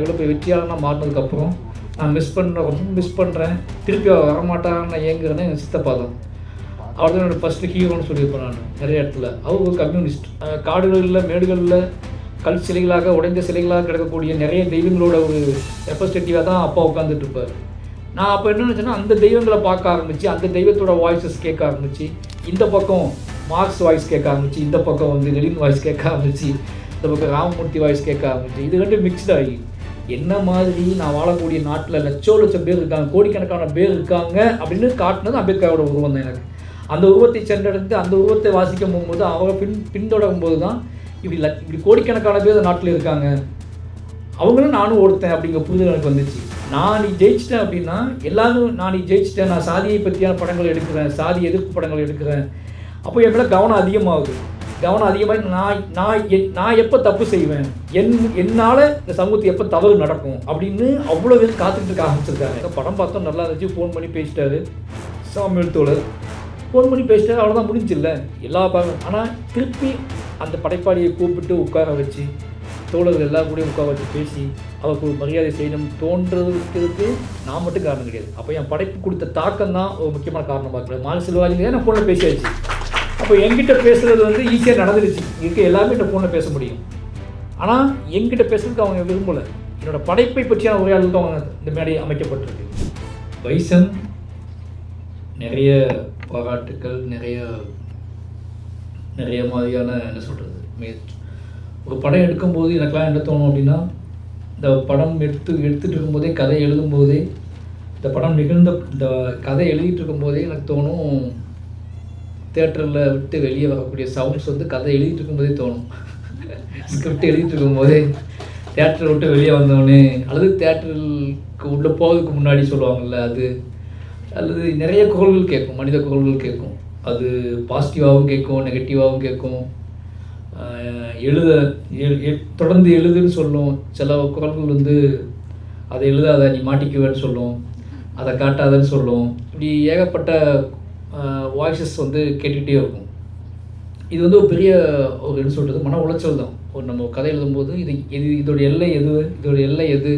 இவ்வளோ போய் வெற்றியாளனாக மாறினதுக்கப்புறம் நான் ரொம்ப மிஸ் பண்ணுறேன், திருப்பி வரமாட்டான்னு நான் ஏங்குறேன்னு எங்கள் சித்தப்பா தான். அவர் தான் என்னோடய ஃபஸ்ட்டு ஹீரோன்னு சொல்லியிருப்பேன் நான் நிறைய இடத்துல. அவர் ஒரு கம்யூனிஸ்ட். காடுகளில் மேடுகளில் கல் சிலைகளாக உடைந்த சிலைகளாக கிடக்கக்கூடிய நிறைய தெய்வங்களோட ஒரு ரெப்ரஸன்டேட்டிவாக தான் அப்பா உட்காந்துட்டு இருப்பார். நான் அப்போ என்ன நினச்சேன்னா, அந்த தெய்வங்களை பார்க்க ஆரம்பித்து அந்த தெய்வத்தோட வாய்ஸஸ் கேட்க ஆரம்பித்து, இந்த பக்கம் மார்க்ஸ் வாய்ஸ் கேட்க ஆரம்பிச்சு, இந்த பக்கம் வந்து லெனின் வாய்ஸ் கேட்க ஆரம்பிச்சு, இந்த பக்கம் ராமமூர்த்தி வாய்ஸ் கேட்க ஆரம்பிச்சு, இது ரெண்டு மிக்ஸ்ட் ஆகி என்ன மாதிரி நான் வாழக்கூடிய நாட்டில் லட்சம் பேர் இருக்காங்க, கோடிக்கணக்கான பேர் இருக்காங்க அப்படின்னு காட்டினது அம்பேத்கரோட உருவம் தான் எனக்கு. அந்த உருவத்தை சென்றடைந்து அந்த உருவத்தை வாசிக்க போகும்போது அவரை பின்தொடரும் போது தான் இப்படி கோடிக்கணக்கான பேர் நாட்டில் இருக்காங்க, அவங்களும் நானும் ஒருத்தன் அப்படிங்கிற புரிதல் எனக்கு வந்துச்சு. நான் நீ ஜெயிச்சிட்டேன் அப்படின்னா எல்லாரும் நான் நீ ஜெயிச்சிட்டேன், நான் சாதியை பற்றியான படங்கள் எடுக்கிறேன், சாதி எதிர்ப்பு படங்கள் எடுக்கிறேன், அப்போ என் மேலே கவனம் அதிகமாகுது. கவனம் அதிகமாக நான் எப்போ தப்பு செய்வேன், என்னால் இந்த சமூகத்துக்கு எப்போ தவறு நடக்கும் அப்படின்னு அவ்வளோ பேர் காத்துக்கிட்டு இருக்க ஆரம்பிச்சிருக்காங்க. படம் பார்த்தோம், நல்லா இருந்துச்சு. ஃபோன் பண்ணி பேசிட்டாரு சாமியல் தோழர், ஃபோன் பண்ணி பேசிட்டாரு, அவ்வளோதான் முடிஞ்சில்ல எல்லா படம். ஆனால் திருப்பி அந்த படைப்பாளியை கூப்பிட்டு உட்கார வச்சு தோழர்கள் எல்லா கூடயும் உட்கார வச்சு பேசி அவருக்கு ஒரு மரியாதை செய்யணும் தோன்றதுக்கு நான் மட்டும் காரணம் கிடையாது. அப்போ என் படைப்பு கொடுத்த தாக்கம் தான் ஒரு முக்கியமான காரணமாக இருக்கிறது. மால் செல்வாஜிலே நான் ஃபோனில் பேசியாச்சு. அப்போ என்கிட்ட பேசுகிறது வந்து ஈஸியாக நடந்துருச்சு. இருக்க எல்லாமே இந்த ஃபோனில் பேச முடியும். ஆனால் என்கிட்ட பேசுறதுக்கு அவங்க விரும்பலை. என்னோடய படைப்பை பற்றியான உரையாடலுக்கு அவங்க இந்த மேடை அமைக்கப்பட்டிருக்கு. பைசன் நிறைய பாராட்டுக்கள், நிறைய மாதிரியான என்ன சொல்கிறது, ஒரு படம் எடுக்கும்போது எனக்கெலாம் என்ன தோணும் அப்படின்னா, இந்த படம் எடுத்துகிட்டு இருக்கும்போதே, கதை எழுதும்போதே, இந்த கதை எழுதிட்டு இருக்கும்போதே எனக்கு தோணும், தியேட்டரில் விட்டு வெளியே வரக்கூடிய சவுண்ட்ஸ் வந்து கதை எழுதிட்டு இருக்கும்போதே தோணும். ஸ்கிரிப்ட் எழுதிட்டு இருக்கும்போதே தியேட்டரை விட்டு வெளியே வந்தோடனே, அல்லது தியேட்டருக்கு உள்ளே போகிறதுக்கு முன்னாடி சொல்லுவாங்கள்ல அது, அல்லது நிறைய குரல்கள் கேட்கும், மனித குரல்கள் கேட்கும். அது பாசிட்டிவாகவும் கேட்கும், நெகட்டிவாகவும் கேட்கும். தொடர்ந்து எழுதுன்னு சொல்லும். சில குரல்கள் வந்து அதை எழுதாத நீ மாட்டிக்குவேன்னு சொல்லும், அதை காட்டாதன்னு சொல்லும். இப்படி ஏகப்பட்ட வாய்ஸஸ் வந்து கேட்டுக்கிட்டே இருக்கும். இது வந்து ஒரு பெரிய ஒரு என்ன சொல்கிறது, மன உளைச்சல் தான். ஒரு நம்ம கதை எழுதும்போது இதோட எல்லை எது,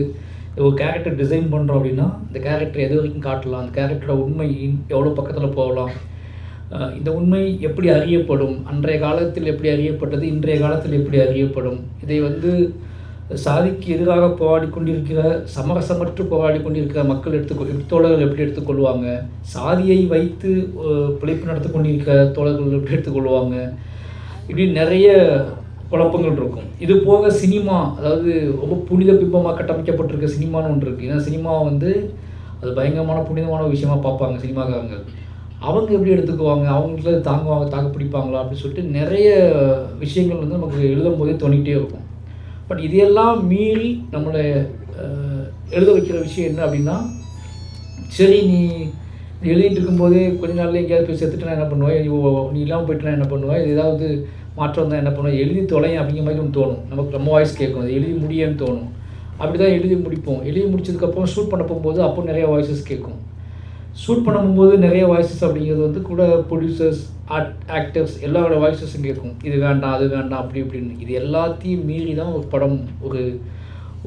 ஒரு கேரக்டர் டிசைன் பண்ணுறோம் அப்படின்னா இந்த கேரக்டர் எது வரைக்கும் காட்டலாம், அந்த கேரக்டரோட உண்மை எவ்வளோ பக்கத்தில் போகலாம், இந்த உண்மை எப்படி அறியப்படும், அன்றைய காலத்தில் எப்படி அறியப்பட்டது, இன்றைய காலத்தில் எப்படி அறியப்படும், இதை வந்து சாதிக்கு எதிராக போராடி கொண்டிருக்கிற, சமரசமற்று போராடி கொண்டிருக்கிற மக்கள் தோழர்கள் எப்படி எடுத்துக்கொள்வாங்க, சாதியை வைத்து பிழைப்பு நடத்தி கொண்டிருக்கிற தோழர்கள் எப்படி எடுத்துக்கொள்வாங்க, இப்படி நிறைய குழப்பங்கள் இருக்கும். இது போக சினிமா, அதாவது ரொம்ப புனித பிம்பமாக கட்டமைக்கப்பட்டிருக்க சினிமான்னு ஒன்று இருக்குது. ஏன்னா சினிமா வந்து அது பயங்கரமான புனிதமான விஷயமா பார்ப்பாங்க சினிமாக்காரங்க. அவங்க எப்படி எடுத்துக்குவாங்க, அவங்கள தாக்கு பிடிப்பாங்களா அப்படின்னு சொல்லிட்டு நிறைய விஷயங்கள் வந்து நமக்கு எழுதும் போதே தோணிகிட்டே இருக்கும். பட் இதையெல்லாம் மீறி நம்மளை எழுத வைக்கிற விஷயம் என்ன அப்படின்னா, சரி நீ எழுதிட்டு இருக்கும்போதே கொஞ்ச நாளில் எங்கேயாவது போய் செத்துட்டுனா என்ன பண்ணுவேன், நீ இல்லாமல் போயிட்டுனா என்ன பண்ணுவேன், இது ஏதாவது மாற்றம் தான் என்ன பண்ணுவேன், எழுதி தொலையும் அப்படிங்கிற மாதிரி ஒன்று தோணும். நமக்கு நம்ம வாய்ஸ் கேட்கும், அது எழுதி முடியன்னு தோணும். அப்படி தான் எழுதி முடிப்போம். எழுதி முடிச்சதுக்கப்புறம் ஷூட் பண்ண போகும்போது அப்போ நிறைய வாய்ஸஸ் கேட்கும். ஷூட் பண்ணும்போது நிறைய வாய்ஸஸ் அப்படிங்கிறது வந்து கூட ப்ரொடியூசர்ஸ், ஆக்டர்ஸ் எல்லாரோட வாய்ஸஸும் கேட்கும். இது வேண்டாம், அது வேண்டாம், அப்படி இப்படின்னு. இது எல்லாத்தையும் மீறி தான் ஒரு படம்,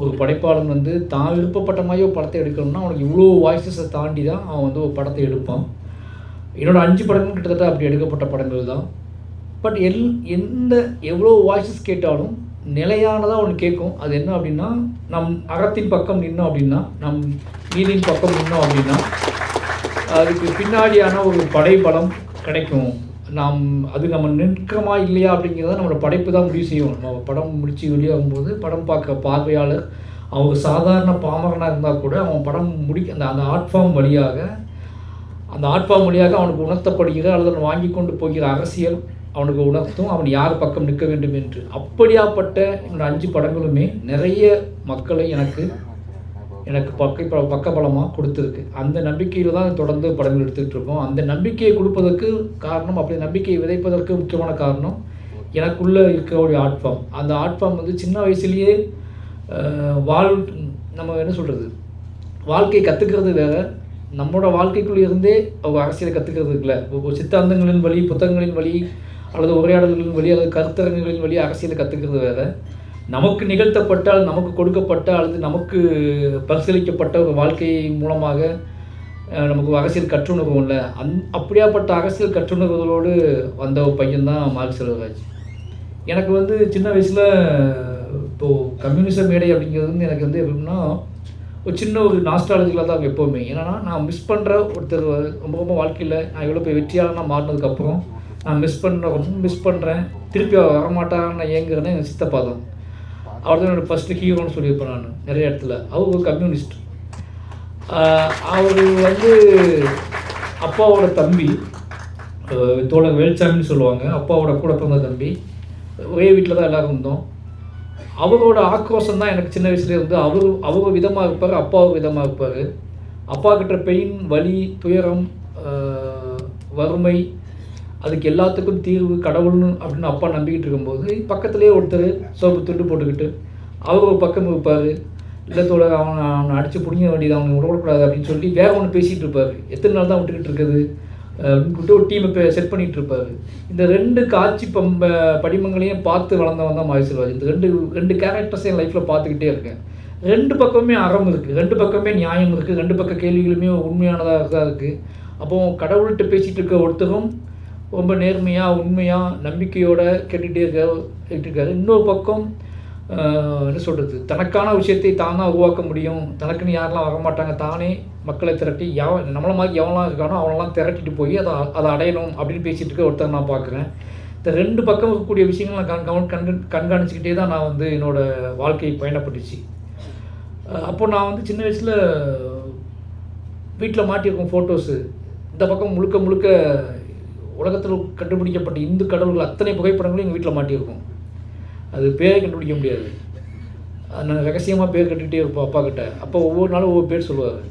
ஒரு படைப்பாளன் வந்து தான் விருப்பப்பட்ட மாதிரி ஒரு படத்தை எடுக்கணும்னா அவனுக்கு இவ்வளோ வாய்ஸஸை தாண்டி தான் அவன் வந்து ஒரு படத்தை எடுப்பான். என்னோடய 5 படங்கள் கிட்டத்தட்ட அப்படி எடுக்கப்பட்ட படங்கள் தான். பட் எவ்வளோ வாய்ஸஸ் கேட்டாலும் நிலையானதாக ஒன்று கேட்கும். அது என்ன அப்படின்னா, நம் அறத்தின் பக்கம் நின்னோம் அப்படின்னா, நம் நீதியின் பக்கம் நின்னோம் அப்படின்னா அதுக்கு பின்னாடியான ஒரு படைபலம் கிடைக்கும். அது நம்ம நிற்கமா இல்லையா அப்படிங்கிறத நம்மளோட படைப்பு தான் முடிவு செய்யும். நம்ம படம் முடித்து வெளியாகும்போது படம் பார்க்குற பார்வையாளர் அவங்க சாதாரண பாமரனாக இருந்தால் கூட அவன் படம் அந்த ஆர்ட் ஃபார்ம் வழியாக அவனுக்கு உணர்த்தப்படுகிற அல்லது அவன் வாங்கி கொண்டு போகிற அரசியல் அவனுக்கு உணர்த்தும் அவன் யார் பக்கம் நிற்க வேண்டும் என்று. அப்படியாப்பட்ட என்னோடய 5 படங்களுமே நிறைய மக்களை எனக்கு பக்கபலமாக கொடுத்துருக்கு. அந்த நம்பிக்கையில் தான் தொடர்ந்து படங்கள் எடுத்துகிட்டு இருக்கோம். அந்த நம்பிக்கையை கொடுப்பதற்கு காரணம், அப்படி நம்பிக்கையை விதைப்பதற்கு முக்கியமான காரணம் எனக்குள்ளே இருக்கக்கூடிய ஆர்ட் ஃபார்ம். அந்த ஆர்ட் ஃபார்ம் வந்து சின்ன வயசுலேயே நம்ம என்ன சொல்கிறது, வாழ்க்கையை கற்றுக்கிறது வேறு, நம்மளோட வாழ்க்கைக்குள்ளே இருந்தே அவங்க அரசியலை கற்றுக்கிறது இருக்குல்ல. சித்தாந்தங்களின் வழி, புத்தகங்களின் வழி, அல்லது உரையாடல்களின் வழி, அல்லது கருத்தரங்குகளின் வழி அரசியலை கற்றுக்கிறது வேறு. நமக்கு நிகழ்த்தப்பட்டால், நமக்கு கொடுக்கப்பட்ட அல்லது நமக்கு பரிசீலிக்கப்பட்ட ஒரு வாழ்க்கை மூலமாக நமக்கு அரசியல் கற்றுணர்வும்ல, அப்படியாப்பட்ட அரசியல் கற்றுணர்வுகளோடு வந்த ஒரு பையன் தான் மார்க் செல்வராஜ். எனக்கு வந்து சின்ன வயசில் இப்போது கம்யூனிச மேடை அப்படிங்கிறது வந்து எனக்கு வந்து எப்படின்னா ஒரு சின்ன ஒரு நாஸ்டாலஜியில் தான் எப்போவுமே. ஏன்னா நான் மிஸ் பண்ணுற ஒருத்தர் ரொம்ப ரொம்ப வாழ்க்கையில் நான் எவ்வளோ போய் வெற்றியாளனாக மாறினதுக்கப்புறம் நான் ரொம்ப மிஸ் பண்ணுறேன், திருப்பி வரமாட்டான்னு ஏங்குறேன்னு எங்கள் சித்தப்பா தான். அவர் தான் என்னோடய ஃபஸ்ட்டு ஹீரோன்னு சொல்லியிருப்பேன் நான் நிறைய இடத்துல. அவர் ஒரு கம்யூனிஸ்ட். அவர் வந்து அப்பாவோட தம்பி, தோழர் வேல்சாமின்னு சொல்லுவாங்க. அப்பாவோட கூட பிறந்த தம்பி. ஒரே வீட்டில் தான் எல்லோரும் இருந்தோம். அவரோட ஆக்ரோஷம் தான் எனக்கு சின்ன வயசுலேயே வந்து அவர் விதமாக இருப்பார், அப்பா ஒரு விதமாக இருப்பார். அப்பா கிட்ட பெயின், வலி, துயரம், வறுமை, அதுக்கு எல்லாத்துக்கும் தீர்வு கடவுள்னு அப்படின்னு அப்பா நம்பிக்கிட்டு இருக்கும்போது பக்கத்துலேயே ஒருத்தர் சோப்பு துண்டு போட்டுக்கிட்டு அவர் ஒரு பக்கம் இருப்பார். இல்லை தோழர் அவனை அடித்து பிடிங்க வேண்டியது, அவங்க விடக்கூடாது அப்படின்னு சொல்லி வேற ஒன்று பேசிகிட்டு இருப்பார். எத்தனை நாள் தான் விட்டுக்கிட்டு இருக்குது அப்படின்னு ஒரு டீமை செட் பண்ணிகிட்டு இருப்பார். இந்த 2 காட்சி படிமங்களையும் பார்த்து வளர்ந்தவன் தான் மாரி செல்வராஜ். இந்த ரெண்டு கேரக்டர்ஸை என் லைஃப்பில் பார்த்துக்கிட்டே இருக்கேன். 2 பக்கமே அறம் இருக்குது, 2 பக்கமே நியாயம் இருக்குது, 2 பக்க கேள்விகளுமே உண்மையானதாக தான் இருக்குது. அப்போது கடவுள்கிட்ட பேசிகிட்டு இருக்க ஒருத்தரும் ரொம்ப நேர்மையாக உண்மையாக நம்பிக்கையோடு கேட்டுகிட்டே இருக்காரு. இன்னொரு பக்கம் என்ன சொல்கிறது, தனக்கான விஷயத்தை தானாக உருவாக்க முடியும், தனக்குன்னு யாரெல்லாம் வரமாட்டாங்க, தானே மக்களை திரட்டி நம்மளை மாதிரி எவனெலாம் இருக்கானோ அவனெல்லாம் திரட்டிட்டு போய் அதை அடையணும் அப்படின்னு பேசிகிட்டு இருக்க ஒருத்தர் நான் பார்க்குறேன். இந்த 2 பக்கம் இருக்கக்கூடிய விஷயங்கள் நான் கண்காணிச்சிக்கிட்டே தான் நான் வந்து என்னோடய வாழ்க்கை பயணப்பட்டுச்சு. அப்போது நான் வந்து சின்ன வயசில் வீட்டில் மாட்டியிருக்கோம் ஃபோட்டோஸு. இந்த பக்கம் முழுக்க முழுக்க உலகத்தில் கண்டுபிடிக்கப்பட்ட இந்து கடவுள்கள் அத்தனை புகைப்படங்களும் எங்கள் வீட்டில் மாட்டியிருக்கோம். அது பேரை கண்டுபிடிக்க முடியாது. நான் ரகசியமாக பேர் கட்டிகிட்டே இருப்போம் அப்பா கிட்ட. அப்போ ஒவ்வொரு நாளும் ஒவ்வொரு பேர் சொல்லுவார்.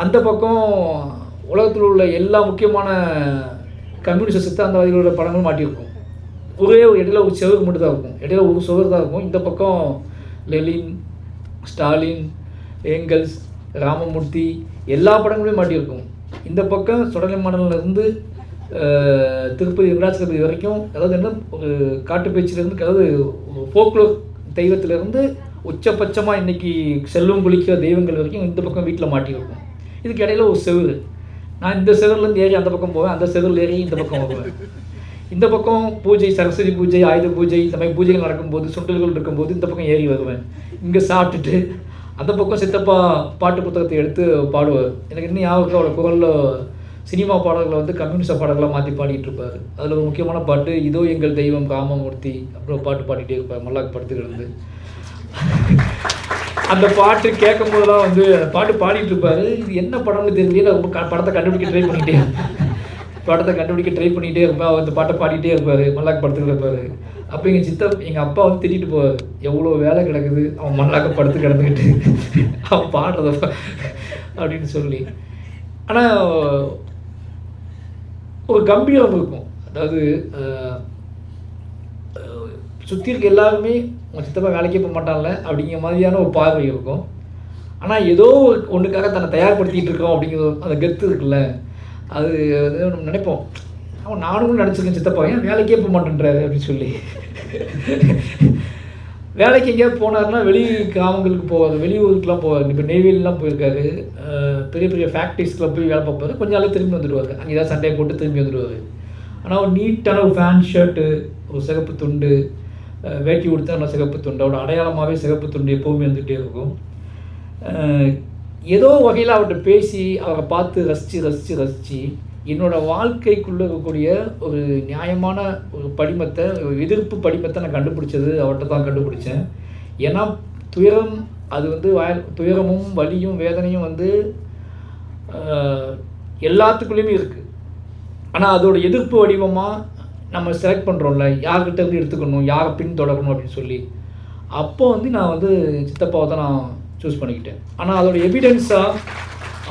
அந்த பக்கம் உலகத்தில் உள்ள எல்லா முக்கியமான கம்யூனிஸ்ட் சித்தாந்தவாதிகளோட படங்களும் மாட்டியிருக்கும். ஒரே இடையில ஒரு செவரு மட்டும் தான் இருக்கும், இடையில ஒரு சுவர் தான் இருக்கும். இந்த பக்கம் லெனின், ஸ்டாலின், ஏங்கல்ஸ், ராமமூர்த்தி எல்லா படங்களுமே மாட்டியிருக்கும். இந்த பக்கம் சுடலை மாடலிருந்து திருப்பதி வெங்கடாச்சலபதி வரைக்கும், அதாவது என்ன ஒரு காட்டு பேச்சிலேருந்து, அதாவது ஃபோக்லோர் தெய்வத்திலேருந்து உச்சபட்சமாக இன்றைக்கி செல்வம் குளிக்கிற தெய்வங்கள் வரைக்கும் இந்த பக்கம் வீட்டில் மாட்டியிருக்கும். இதுக்கு இடையில ஒரு செவரு. நான் இந்த செவர்லேருந்து ஏறி அந்த பக்கம் போவேன், அந்த செவரில் ஏறி இந்த பக்கம் போவேன். இந்த பக்கம் பூஜை, சரஸ்வதி பூஜை, ஆயுத பூஜை, இந்த மாதிரி பூஜைகள் நடக்கும்போது, சுண்டல்கள் இருக்கும்போது இந்த பக்கம் ஏறி வருவேன். இங்கே சாப்பிட்டுட்டு அந்த பக்கம் சித்தப்பா பாட்டு புத்தகத்தை எடுத்து பாடுவார். எனக்கு இன்னும் ஞாபகம் அவரோட குரலில் சினிமா பாடல்களை வந்து கம்யூனிஸ்ட பாடல்களாக மாற்றி பாடிட்டு இருப்பார். அதில் ஒரு முக்கியமான பாட்டு இதோ எங்கள் தெய்வம் ராமமூர்த்தி அப்புறம் பாட்டு பாடிட்டே இருப்பார் மல்லாக்கு படுத்துக்கிட்டு. அந்த பாட்டு கேட்கும் போதெல்லாம் வந்து அந்த பாட்டு பாடிட்டு இருப்பார். இது என்ன படம்னு தெரியல, ரொம்ப படத்தை கண்டுபிடிக்க ட்ரை பண்ணிகிட்டே இருப்பேன். அவர் அந்த பாட்டை பாடிட்டே இருப்பார், மல்லாக்கு படுத்துக்கிட்டு இருப்பார். அப்போ எங்கள் அப்பா வந்து திட்டிட்டு போவார், எவ்வளோ வேலை கிடக்குது அவன் மல்லாக்க படுத்து கிடந்துக்கிட்டு அவன் பாடுறத அப்படின்னு சொல்லி. ஆனால் ஒரு கம்பீரம் இருக்கும். அதாவது சுற்றி இருக்க எல்லாருமே உங்கள் சித்தப்பா வேலைக்கே போக மாட்டான்ல அப்படிங்கிற மாதிரியான ஒரு பார்வை இருக்கும். ஆனால் ஏதோ ஒன்றுக்காக தன்னை தயார்படுத்திகிட்டு இருக்கோம் அப்படிங்கிற அந்த கெத்து இருக்குல்ல, அது நம்ம நினைப்போம். அவன் நானும் நினச்சிருக்கேன் சித்தப்பா ஏன் வேலைக்கே போக மாட்டேன்றாரு அப்படின்னு சொல்லி. வேலைக்கு எங்கேயாவது போனார்னா வெளி கிராமங்களுக்கு போவார், வெளியூருக்குலாம் போவார். இப்போ நெய்வேலிலாம் போயிருக்காரு, பெரிய பெரிய ஃபேக்ட்ரிஸ்க்குலாம் போய் வேலை பார்ப்பார். கொஞ்ச நாள் திரும்பி வந்துடுவார், அங்கே ஏதாவது சண்டையை போட்டு திரும்பி வந்துடுவார். ஆனால் ஒரு நீட்டான ஒரு ஃபேன் ஷர்ட்டு, ஒரு சிகப்பு துண்டு, வேட்டி கொடுத்தா நல்லா சிகப்பு துண்டு, அவரோட அடையாளமாகவே சிகப்பு துண்டு எப்போவுமே வந்துகிட்டே இருக்கும். ஏதோ வகையில் அவர்கிட்ட பேசி அவரை பார்த்து ரசித்து என்னோடய வாழ்க்கைக்குள்ளே இருக்கக்கூடிய ஒரு நியாயமான ஒரு படிமத்தை, ஒரு எதிர்ப்பு படிமத்தை நான் கண்டுபிடிச்சது அவர்கிட்ட தான் கண்டுபிடிச்சேன். ஏன்னா துயரம், அது வந்து துயரமும் வலியும் வேதனையும் வந்து எல்லாத்துக்குள்ளேயுமே இருக்குது. ஆனால் அதோட எதிர்ப்பு வடிவமாக நம்ம செலக்ட் பண்ணுறோம்ல, யார்கிட்ட இருந்து எடுத்துக்கணும், யாரை பின்தொடரணும் அப்படின்னு சொல்லி. அப்போ வந்து நான் வந்து சித்தப்பாவை தான் நான் சூஸ் பண்ணிக்கிட்டேன். ஆனால் அதோட எவிடென்ஸாக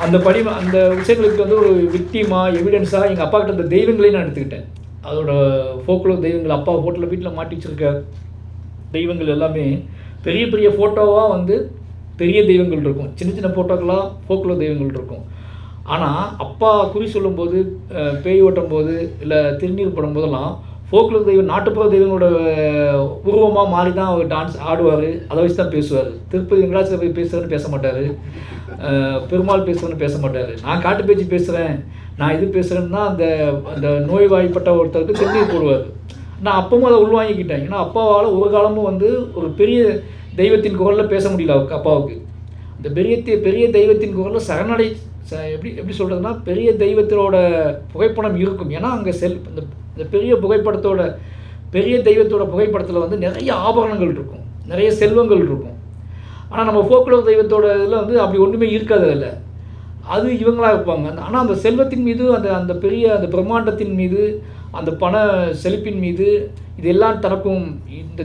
அந்த விஷயங்களுக்கு வந்து ஒரு விக்டிமாக எவிடென்ஸாக எங்கள் அப்பா கிட்ட அந்த தெய்வங்களையும் நான் எடுத்துக்கிட்டேன். அதோட ஃபோக்லோர் தெய்வங்கள், அப்பா ஹோட்டலில் வீட்டில் மாட்டி வச்சுருக்க தெய்வங்கள் எல்லாமே பெரிய பெரிய ஃபோட்டோவாக வந்து பெரிய தெய்வங்கள் இருக்கும், சின்ன சின்ன ஃபோட்டோக்களாக ஃபோக்லோர் தெய்வங்கள் இருக்கும். ஆனால் அப்பா குறி சொல்லும்போது, பேய் ஓட்டும் போது, இல்லை திருநீர் படும் போதெல்லாம் ஃபோக்லோர் தெய்வம் நாட்டுப்புற தெய்வங்களோட உருவமாக மாறி தான் அவர் டான்ஸ் ஆடுவார், அதை வச்சு தான் பேசுவார். திருப்பதி வெங்கடாச்சல போய் பேசுகிறேன்னு பேச மாட்டார், பெருமாள் பேசுகிறேன்னு பேச மாட்டார். நான் காட்டு பேச்சு பேசுகிறேன், நான் இது பேசுகிறேன்னா அந்த அந்த நோய்வாய்ப்பட்ட ஒருத்தருக்கு திருநீர் போடுவார். நான் அப்பவும் அதை உள்வாங்கிக்கிட்டேன். ஏன்னா அப்பாவால் ஒரு காலமும் வந்து ஒரு பெரிய தெய்வத்தின் குரலில் பேச முடியல அப்பாவுக்கு. இந்த பெரிய தெய்வத்தின் குரலில் சரணடை எப்படி எப்படி சொல்கிறதுனா, பெரிய தெய்வத்தோட புகைப்படம் இருக்கும். ஏன்னா அங்கே இந்த பெரிய தெய்வத்தோட புகைப்படத்தில் வந்து நிறைய ஆபரணங்கள் இருக்கும், நிறைய செல்வங்கள் இருக்கும். ஆனால் நம்ம ஃபோக்லோர் தெய்வத்தோட இதில் வந்து அப்படி ஒன்றுமே இருக்காது. அதில் அது இவங்களாக இருப்பாங்க. ஆனால் அந்த செல்வத்தின் மீது அந்த அந்த பிரம்மாண்டத்தின் மீது, அந்த பண செழிப்பின் மீது இதெல்லாம் தனக்கும் இந்த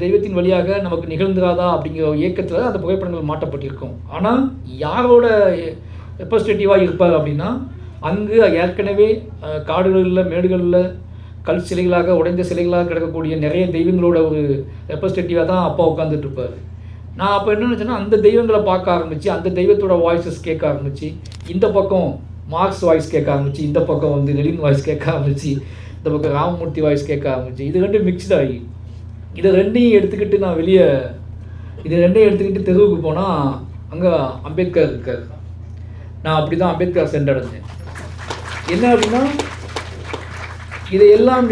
தெய்வத்தின் வழியாக நமக்கு நிகழ்ந்துராதா அப்படிங்கிற இயக்கத்தில் அந்த புகைப்படங்கள் மாட்டப்பட்டிருக்கும். ஆனால் யாரோட ரெப்ரஸன்டேட்டிவாக இருப்பார் அப்படின்னா, அங்கு ஏற்கனவே காடுகளில் மேடுகளில் கல் சிலைகளாக உடைந்த சிலைகளாக கிடக்கக்கூடிய நிறைய தெய்வங்களோட ஒரு ரெப்ரஸன்டேட்டிவாக தான் அப்பா உட்காந்துட்டு இருப்பார். நான் அப்போ என்ன நினச்சேன்னா, அந்த தெய்வங்களை பார்க்க ஆரம்பித்து அந்த தெய்வத்தோட வாய்ஸஸ் கேட்க ஆரம்பித்து, இந்த பக்கம் மார்க்ஸ் வாய்ஸ் கேட்க ஆரம்பித்து, இந்த பக்கம் வந்து லெனின் வாய்ஸ் கேட்க ஆரம்பித்து, இந்த பக்கம் ராமமூர்த்தி வாய்ஸ் கேட்க ஆரம்பிச்சு, இது ரெண்டும் மிக்ஸ்டாகி இதை ரெண்டையும் எடுத்துக்கிட்டு தெருவுக்கு போனால் அங்கே அம்பேத்கர் இருக்கார். நான் அப்படி தான் அம்பேத்கர் சென்றடைஞ்சேன். என்ன அப்படின்னா, இதையெல்லாம்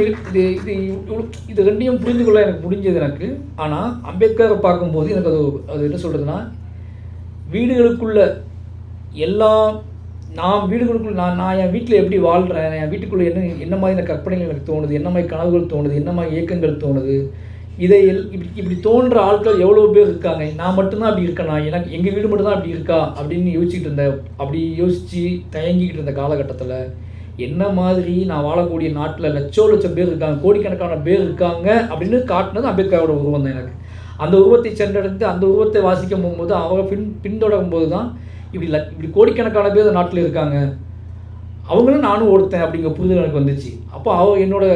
இது ரெண்டையும் புரிந்து கொள்ள எனக்கு முடிஞ்சது எனக்கு. ஆனால் அம்பேத்கரை பார்க்கும்போது எனக்கு அது என்ன சொல்கிறதுனா, வீடுகளுக்குள்ள நான் என் வீட்டில் எப்படி வாழ்கிறேன், என் வீட்டுக்குள்ளே என்ன மாதிரி கற்பனைகள் எனக்கு தோணுது, என்ன மாதிரி கனவுகள் தோணுது, என்ன மாதிரி இயக்கங்கள் தோணுது, இப்படி தோன்ற ஆட்கள் எவ்வளோ பேர் இருக்காங்க, நான் மட்டும்தான் அப்படி இருக்கேனா, எனக்கு எங்கள் வீடு மட்டும்தான் அப்படி இருக்கா அப்படின்னு அப்படி யோசித்து தயங்கிக்கிட்டு இருந்த காலகட்டத்தில், என்ன மாதிரி நான் வாழக்கூடிய நாட்டில் லட்சம் பேர் இருக்காங்க, கோடிக்கணக்கான பேர் இருக்காங்க அப்படின்னு காட்டினது அம்பேத்கரோட உருவம் தான். எனக்கு அந்த உருவத்தை சென்றடைந்து அந்த உருவத்தை வாசிக்க போகும்போது அவரை பின்தொடரும் போது தான் இப்படி கோடிக்கணக்கான பேர் நாட்டில் இருக்காங்க, அவங்களும் நானும் ஒருத்தன் அப்படிங்கிற புரிதல் எனக்கு வந்துச்சு. அப்போ அவர் என்னோட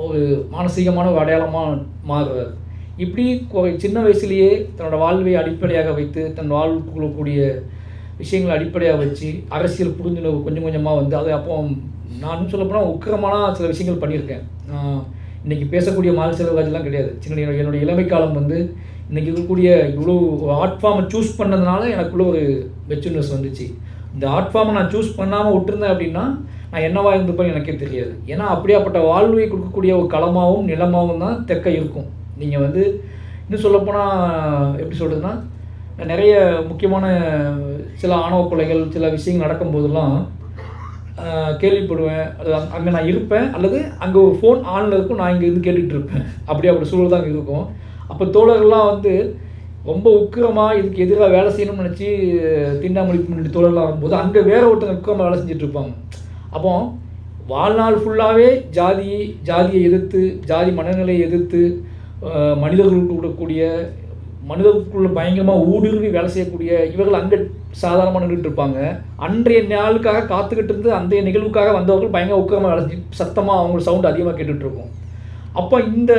ஒரு மானசீகமான ஒரு அடையாளமாக மாறுறார். இப்படி சின்ன வயசுலேயே தன்னோட வாழ்வை அடிப்படையாக வைத்து தன் வாழ்வுக்குள்ளக்கூடிய விஷயங்களை அடிப்படையாக வச்சு அரசியல் புரிந்துணர்வு கொஞ்சம் கொஞ்சமாக வந்து அது அப்போ நான் சொல்லப்போனால் உக்கிரமான சில விஷயங்கள் பண்ணியிருக்கேன். இன்றைக்கி பேசக்கூடிய மால் செல்வராஜெலாம் கிடையாது. என்னுடைய இளமை காலம் வந்து இன்றைக்கி இருக்கக்கூடிய இவ்வளோ ஆர்ட் ஃபார்மை சூஸ் பண்ணதுனால எனக்குள்ளே ஒரு மெச்சூர்னஸ் வந்துச்சு. இந்த ஆர்ட் ஃபார்மை நான் சூஸ் பண்ணாமல் விட்டுருந்தேன் அப்படின்னா நான் என்னவா இருந்துப்பேன்னு எனக்கே தெரியாது. ஏன்னா அப்படியாப்பட்ட வாழ்வை கொடுக்கக்கூடிய ஒரு களமாகவும் நிலமாகவும் தான் தெற்க இருக்கும். நீங்கள் வந்து இன்னும் சொல்லப்போனால் எப்படி சொல்கிறதுனா, நிறைய முக்கியமான சில ஆணவ கொலைகள் சில விஷயங்கள் நடக்கும்போதெல்லாம் கேள்விப்படுவேன். அது அங்கே நான் இருப்பேன், அல்லது அங்கே ஒரு ஃபோன் ஆனில் இருக்கும், நான் இங்கே இருந்து கேட்டுக்கிட்டு இருப்பேன். அப்படியாப்பட்ட சூழல் தான் இருக்கும். அப்போ தோழர்கள்லாம் வந்து ரொம்ப உக்கிரமாக இதுக்கு எதிராக வேலை செய்யணும்னு நினச்சி தீண்டாமொழி முன்னாடி தோழர்களாக வரும்போது அங்கே வேற ஒருத்தங்க உக்கிரமாக வேலை செஞ்சிட்ருப்பாங்க. அப்போ வாழ்நாள் ஃபுல்லாகவே ஜாதியை எதிர்த்து, ஜாதி மனநிலையை எதிர்த்து, மனிதர்களுக்குள்ள பயங்கரமாக ஊடுருவி வேலை செய்யக்கூடிய இவர்கள் அங்கே சாதாரணமாக நின்றுட்டு இருப்பாங்க. அன்றைய நாளுக்காக காத்துக்கிட்டு இருந்து அன்றைய நிகழ்வுக்காக வந்தவர்கள் பயங்கர உக்கிரமாக வேலை செஞ்சு சத்தமாக அவங்க சவுண்டு அதிகமாக கேட்டுட்ருக்கோம். அப்போ இந்த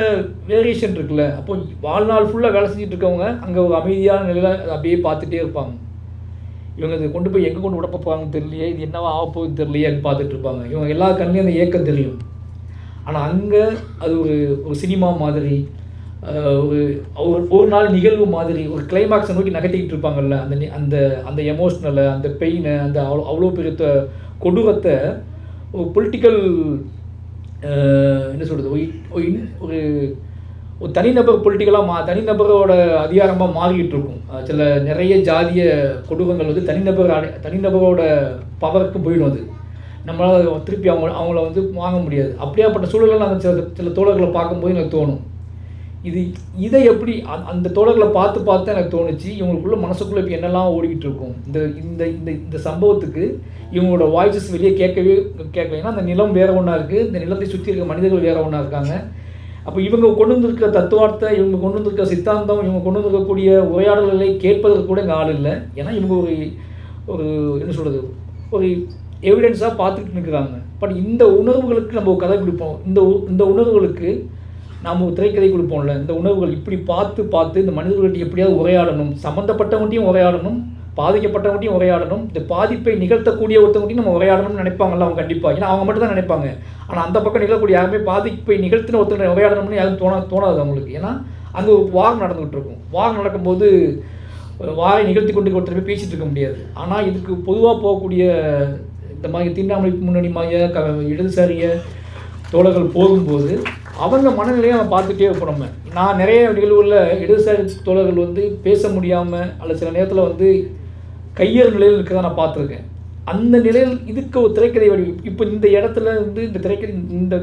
வேரியேஷன் இருக்குல்ல, அப்போ வாழ்நாள் ஃபுல்லாக வேலை செஞ்சுட்டு இருக்கவங்க அங்கே ஒரு அமைதியான நிலையில் அப்படியே பார்த்துட்டே இருப்பாங்க. இவங்க இதை கொண்டு போய் எங்கே கொண்டு விட போகிறாங்கன்னு தெரியலையே, இது என்னவா ஆகப்போகுது தெரியலையேன்னு பார்த்துட்டு இருப்பாங்க. இவங்க எல்லா கண்ணிலையும் அந்த ஏக்கம் தெரியும். ஆனால் அங்கே அது ஒரு சினிமா மாதிரி, ஒரு நாள் நிகழ்வு மாதிரி, ஒரு கிளைமாக்ஸை நோக்கி நகட்டிக்கிட்டு இருப்பாங்கல்ல, அந்த அந்த எமோஷ்னலை, அந்த பெயினை, அந்த அவ்வளோ பெரிய கொடூரத்தை ஒரு பொலிட்டிக்கல் என்ன சொல்கிறது, ஒரு தனிநபர் பொலிட்டிக்கலாக தனிநபரோட அதிகாரமாக மாறிக்கிட்டு இருக்கும். சில நிறைய ஜாதிய கொடூரங்கள் வந்து தனிநபரோட பவருக்கு போயிடும். அது நம்மளால் திருப்பி அவங்கள வந்து வாங்க முடியாது. அப்படியாப்பட்ட சூழலில் நாங்கள் சில தோழர்களை பார்க்கும்போது எனக்கு தோணும், இதை எப்படி அந்த தோழர்களை பார்த்து எனக்கு தோணுச்சு, இவங்களுக்குள்ள மனசுக்குள்ளே இப்போ என்னெல்லாம் ஓடிக்கிட்டு இருக்கும். இந்த சம்பவத்துக்கு இவங்களோட வாய்ஸஸ் வெளியே கேட்கலைன்னா அந்த நிலம் வேறு ஒன்றா இருக்குது, இந்த நிலத்தை சுற்றி இருக்க மனிதர்கள் வேறு ஒன்றா இருக்காங்க. அப்போ இவங்க கொண்டு வந்திருக்கிற தத்துவார்த்தை, இவங்க கொண்டு வந்திருக்கிற சித்தாந்தம், இவங்க கொண்டு வந்திருக்கக்கூடிய உரையாடல்களை கேட்பதற்கு கூட இங்கே ஆள் இல்லை. ஏன்னா இவங்க ஒரு என்ன சொல்கிறது, ஒரு எவிடன்ஸாக பார்த்துக்கிட்டு நிற்கிறாங்க. பட் இந்த உணர்வுகளுக்கு நம்ம ஒரு கதை கொடுப்போம், இந்த உணர்வுகளுக்கு நாம் ஒரு திரைக்கதை கொடுப்போம்ல, இந்த உணர்வுகள் இப்படி பார்த்து இந்த மனிதர்கள்ட்ட எப்படியாவது உரையாடணும், சம்மந்தப்பட்டவங்கள்ட்டையும் உரையாடணும், பாதிக்கப்பட்டவங்களையும் உரையாடணும், இந்த பாதிப்பை நிகழ்த்தக்கூடிய ஒருத்தவங்களையும் நம்ம உரையாடணும்னு நினைப்பாங்கல்ல அவங்க கண்டிப்பாக. ஏன்னா அவங்க மட்டும் தான் நினைப்பாங்க. ஆனால் அந்த பக்கம் நிகழக்கூடிய யாருமே பாதிப்பை நிகழ்த்தின ஒருத்தர் உரையாடணும்னு யாரும் தோணாது அவங்களுக்கு. ஏன்னா அங்கே ஒரு வார் நடந்துகிட்டு இருக்கும். வார் நடக்கும்போது வாரை நிகழ்த்தி கொண்டு ஒருத்தர் போய் பேசிகிட்டு இருக்க முடியாது. ஆனால் இதுக்கு பொதுவாக போகக்கூடிய இந்த மாதிரி தீண்டாமை முன்னணி மாதிரியாக இடதுசாரிய தோழர்கள் போகும்போது அவங்க மனநிலையை நம்ம பார்த்துட்டே இருப்போம். நான் நிறைய நிகழ்வுகளில் இடதுசாரி தோழர்கள் வந்து பேச முடியாமல் அல்லது சில நேரத்தில் வந்து கையேறு நிலையில் இருக்கிறத நான் பார்த்துருக்கேன். அந்த நிலையில் இதுக்கு ஒரு திரைக்கதை வடி இப்போ இந்த இடத்துல வந்து இந்த திரைக்கதை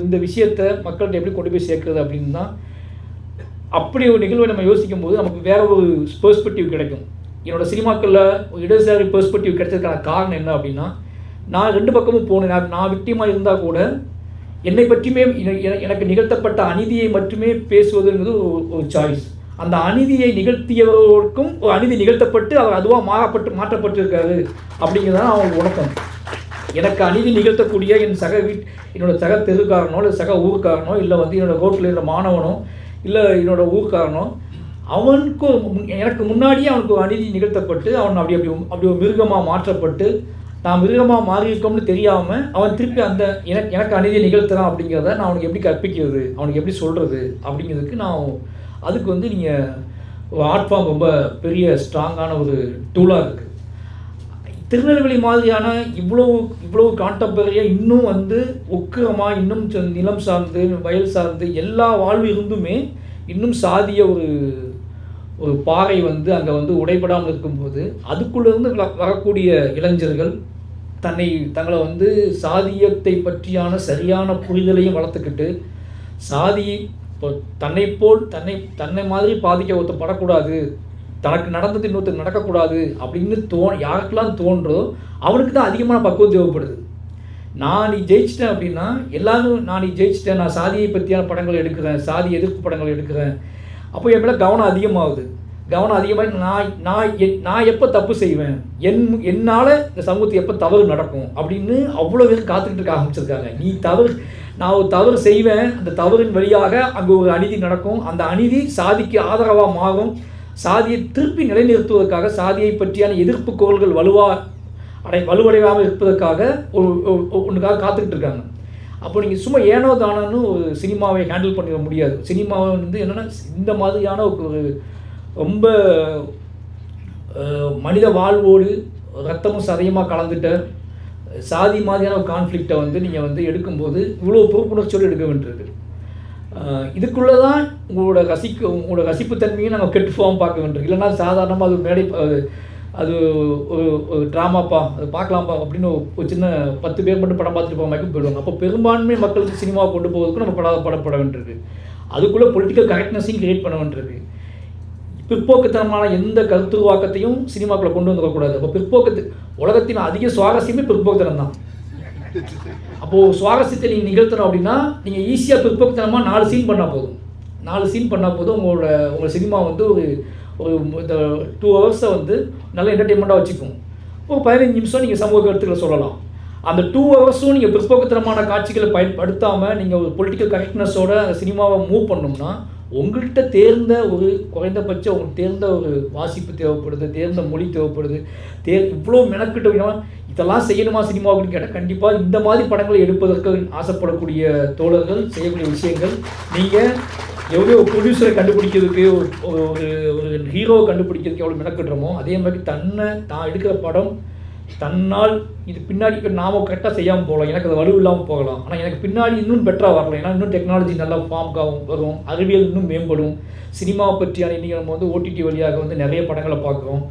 இந்த விஷயத்தை மக்கள்கிட்ட எப்படி கொண்டு போய் சேர்க்குறது அப்படின்னு தான். அப்படி ஒரு நிகழ்வை நம்ம யோசிக்கும் போது நமக்கு வேற ஒரு பெர்ஸ்பெக்டிவ் கிடைக்கும். என்னோடய சினிமாக்களில் இடதுசாரி பெர்ஸ்பெக்டிவ் கிடைச்சதுக்கான காரணம் என்ன அப்படின்னா, நான் 2 பக்கமும் போனேன். நான் விக்டிமாக இருந்தால் கூட என்னை பற்றியுமே எனக்கு நிகழ்த்தப்பட்ட அநீதியை மட்டுமே பேசுவதுங்கிறது ஒரு சாய்ஸ். அந்த அநீதியை நிகழ்த்தியவர்களுக்கும் ஒரு அநீதி நிகழ்த்தப்பட்டு அவர் அதுவாக மாற்றப்பட்டிருக்காரு அப்படிங்கிறதான் அவங்க உணர்த்தணும். எனக்கு அநீதி நிகழ்த்தக்கூடிய என்னோட சக தெருக்காரனோ இல்லை சக ஊருக்காரனோ இல்லை வந்து என்னோடய ரோட்டில் இருக்கிற மாணவனோ இல்லை என்னோடய ஊருக்காரனோ அவனுக்கு எனக்கு முன்னாடியே அவனுக்கு ஒரு அநீதி நிகழ்த்தப்பட்டு அவன் அப்படி ஒரு மிருகமாக மாற்றப்பட்டு நான் மிருகமாக மாறியிருக்கோம்னு தெரியாமல் அவன் திருப்பி அந்த எனக்கு அநீதியை நிகழ்த்துறான் அப்படிங்கிறத நான் அவனுக்கு எப்படி கற்பிக்கிறது, அவனுக்கு எப்படி சொல்கிறது அப்படிங்கிறதுக்கு அதுக்கு வந்து நீங்கள் ஒரு ஆர்ட் ஃபார்ம் ரொம்ப பெரிய ஸ்ட்ராங்கான ஒரு டூலாக இருக்குது. திருநெல்வேலி மாதிரியான இவ்வளோ கான்டெம்பரரியாக இன்னும் வந்து உக்கிரமாக இன்னும் நிலம் சார்ந்து வயல் சார்ந்து எல்லா வாழ்வு இருந்துமே இன்னும் சாதிய ஒரு பாறை வந்து அங்கே வந்து உடைபடாமல் இருக்கும்போது அதுக்குள்ளேருந்து வரக்கூடிய இளைஞர்கள் தங்களை வந்து சாதியத்தை பற்றியான சரியான புரிதலையும் வளர்த்துக்கிட்டு இப்போ தன்னை மாதிரி பாதிக்க ஒருத்தர் படக்கூடாது, தனக்கு நடந்தது இன்னொருத்தர் நடக்கக்கூடாது அப்படின்னு யாருக்கெல்லாம் தோன்றோ அவனுக்கு தான் அதிகமான பக்குவம் தேவைப்படுது. நீ ஜெயிச்சிட்டேன் அப்படின்னா எல்லாரும் நீ ஜெயிச்சிட்டேன், நான் சாதியை பற்றியான படங்கள் எடுக்கிறேன், சாதி எதிர்ப்பு படங்கள் எடுக்கிறேன், அப்போ என் மேலே கவனம் அதிகமாகுது. நான் எப்போ தப்பு செய்வேன், என்னால் இந்த சமூகத்துக்கு எப்போ தவறு நடக்கும் அப்படின்னு அவ்வளோ பேர் காத்துக்கிட்டு இருக்க ஆரம்பிச்சிருக்காங்க. நான் ஒரு தவறு செய்வேன், அந்த தவறின் வழியாக அங்கே ஒரு அநீதி நடக்கும், அந்த அநீதி சாதிக்கு ஆதரவாக மாறும், சாதியை திருப்பி நிலைநிறுத்துவதற்காக சாதியை பற்றியான எதிர்ப்பு குரல்கள் வலுவடையாமல் இருப்பதற்காக ஒன்றுக்காக காத்துக்கிட்டு இருக்காங்க. அப்போ நீங்கள் சும்மா ஏனோ தானோன்னு ஒரு சினிமாவை ஹேண்டில் பண்ணிட முடியாது. சினிமாவை வந்து என்னென்னா இந்த மாதிரியான ஒரு ரொம்ப மனித வாழ்வோடு ரத்தமும் சதையுமாக கலந்துட்ட சாதி மாதிரியான ஒரு கான்ஃப்ளிக்டை வந்து நீங்கள் வந்து எடுக்கும்போது இவ்வளோ பொறுப்புணர்ச்சியோடு எடுக்க வேண்டியது. இதுக்குள்ளே தான் உங்களோட ரசிப்புத்தன்மையும் நாங்கள் கெட்டு போகாமல் பார்க்க வேண்டியது. இல்லைன்னா சாதாரணமாக அது ஒரு ட்ராமாப்பா அது பார்க்கலாம்ப்பா அப்படின்னு ஒரு சின்ன 10 பேர் மட்டும் படம் பார்த்துட்டு போகாமல் போயிடுவாங்க. அப்போ பெரும்பான்மை மக்களுக்கு சினிமாவை கொண்டு போவதுக்கும் நம்ம படப்பட வேண்டியது. அதுக்குள்ளே பொலிட்டிக்கல் கரெக்ட்னஸையும் கிரியேட் பண்ண வேண்டியது. பிற்போக்குத்தனமான எந்த கருத்துருவாக்கத்தையும் சினிமாக்குள்ளே கொண்டு வந்துடக்கூடாது. அப்போ உலகத்தின் அதிக சுவாரஸ்யமே பிற்போக்குத்தனம் தான். அப்போது சுவாரஸ்யத்தை நீங்கள் நிகழ்த்தணும் அப்படின்னா நீங்கள் ஈஸியாக பிற்போக்குத்தனமாக 4 சீன் பண்ணால் போதும் உங்களோட சினிமா வந்து இந்த 2 ஹவர்ஸை வந்து நல்ல என்டர்டெயின்மெண்ட்டாக வச்சுக்கும். ஒரு 15 நிமிஷம் நீங்கள் சமூக கருத்துக்களை சொல்லலாம். அந்த 2 ஹவர்ஸும் நீங்கள் பிற்போக்குத்தனமான காட்சிகளை பயன்படுத்தாமல் நீங்கள் ஒரு பொலிட்டிக்கல் கரெக்ட்னஸோட சினிமாவை மூவ் பண்ணோம்னா உங்கள்கிட்ட தேர்ந்த ஒரு குறைந்தபட்சம் உங்களுக்கு தேர்ந்த ஒரு வாசிப்பு தேவைப்படுது, தேர்ந்த மொழி தேவைப்படுது, இவ்வளோ மெனக்கிட்ட இதெல்லாம் செய்யணுமா சினிமா அப்படின்னு கேட்டால் கண்டிப்பாக இந்த மாதிரி படங்களை எடுப்பதற்கு ஆசைப்படக்கூடிய தோழர்கள் செய்யக்கூடிய விஷயங்கள் நீங்கள் எவ்வளோ ப்ரொடியூசரை கண்டுபிடிக்கிறதுக்கு ஒரு ஹீரோவை கண்டுபிடிக்கிறதுக்கு எவ்வளோ மெனக்கிடுறோமோ அதே மாதிரி தான் எடுக்கிற படம் தன்னால் இது பின்னாடி இப்போ நாம் கரெக்டாக செய்யாமல் போகலாம், எனக்கு அது வலு இல்லாமல் போகலாம், ஆனால் எனக்கு பின்னாடி இன்னும் பெட்டராக வரலாம், ஏன்னா இன்னும் டெக்னாலஜி நல்லா ஃபார்முக்காகவும் வரும், அறிவியல் இன்னும் மேம்படும். சினிமாவை பற்றியான இன்றைக்கி நம்ம வந்து ஓடிடி வழியாக வந்து நிறைய படங்களை பார்க்குறோம்.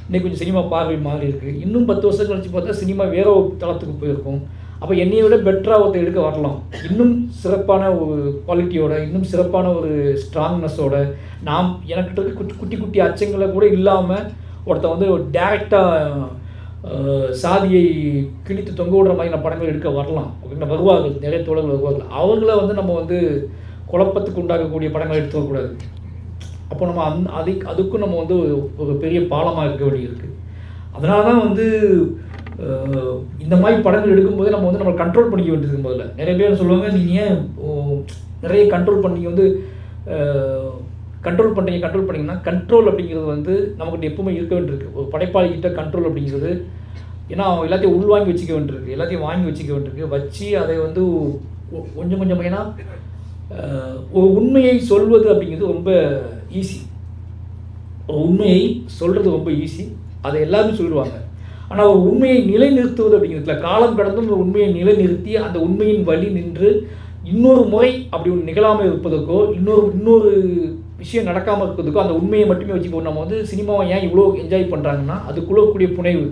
இன்றைக்கி கொஞ்சம் சினிமா பார்வை மாறி இருக்குது. இன்னும் 10 வருஷம் கழிச்சு பார்த்தா சினிமா வேற ஒரு தளத்துக்கு போயிருக்கும். அப்போ என்னையை விட பெட்டராக ஒருத்தர் எடுக்க வரலாம், இன்னும் சிறப்பான ஒரு குவாலிட்டியோட, இன்னும் சிறப்பான ஒரு ஸ்ட்ராங்னஸோட, எனக்கிட்ட இருக்க குட்டி குட்டி அச்சங்களை கூட இல்லாமல் ஒருத்தர் வந்து டேரெக்டாக சாதியை கிழித்து தொங்க விடுற மாதிரியான படங்கள் எடுக்க வரலாம். ஓகேங்களா, வருவார்கள், நிறைய தோழர்கள் வருவார்கள். அவங்கள வந்து நம்ம வந்து குழப்பத்துக்கு உண்டாக்கக்கூடிய படங்கள் எடுத்துக்கக்கூடாது. அப்போ நம்ம அதுக்கும் நம்ம வந்து ஒரு பெரிய பாலமாக இருக்க வேண்டியிருக்கு. அதனால தான் வந்து இந்த மாதிரி படங்கள் எடுக்கும்போது நம்ம வந்து நம்ம கண்ட்ரோல் பண்ணிக்க வேண்டியது. நிறைய பேர் சொல்லுவாங்க, நீங்கள் ஏன் நிறைய கண்ட்ரோல் பண்ணி வந்து கண்ட்ரோல் பண்ணிங்கன்னா கண்ட்ரோல் அப்படிங்கிறது வந்து நம்மகிட்ட எப்பவுமே இருக்க வேண்டியிருக்கு. ஒரு படைப்பாளிகிட்ட கண்ட்ரோல் அப்படிங்கிறது, ஏன்னா அவன் எல்லாத்தையும் உள்வாங்கி வச்சுக்க வேண்டியிருக்கு, எல்லாத்தையும் வாங்கி வச்சுக்க வேண்டியிருக்கு, வச்சு அதை வந்து கொஞ்சம் கொஞ்சம். ஏன்னா ஒரு உண்மையை சொல்வது அப்படிங்கிறது ரொம்ப ஈஸி, ஒரு உண்மையை சொல்கிறது ரொம்ப ஈஸி, அதை எல்லாரும் சொல்லுவாங்க. ஆனால் ஒரு உண்மையை நிலைநிறுத்துவது அப்படிங்கிறதுல காலம் கடந்தும் ஒரு உண்மையை நிலைநிறுத்தி அந்த உண்மையின் வழி நின்று இன்னொரு முறை அப்படி ஒன்று நிகழாமல் இருப்பதற்கோ இன்னொரு விஷயம் நடக்காமல் இருக்கிறதுக்கோ அந்த உண்மையை மட்டுமே வச்சுக்கோ. நம்ம வந்து சினிமாவை ஏன் இவ்வளோ என்ஜாய் பண்ணுறாங்கன்னா அதுக்குள்ளே கூடிய புனைவு.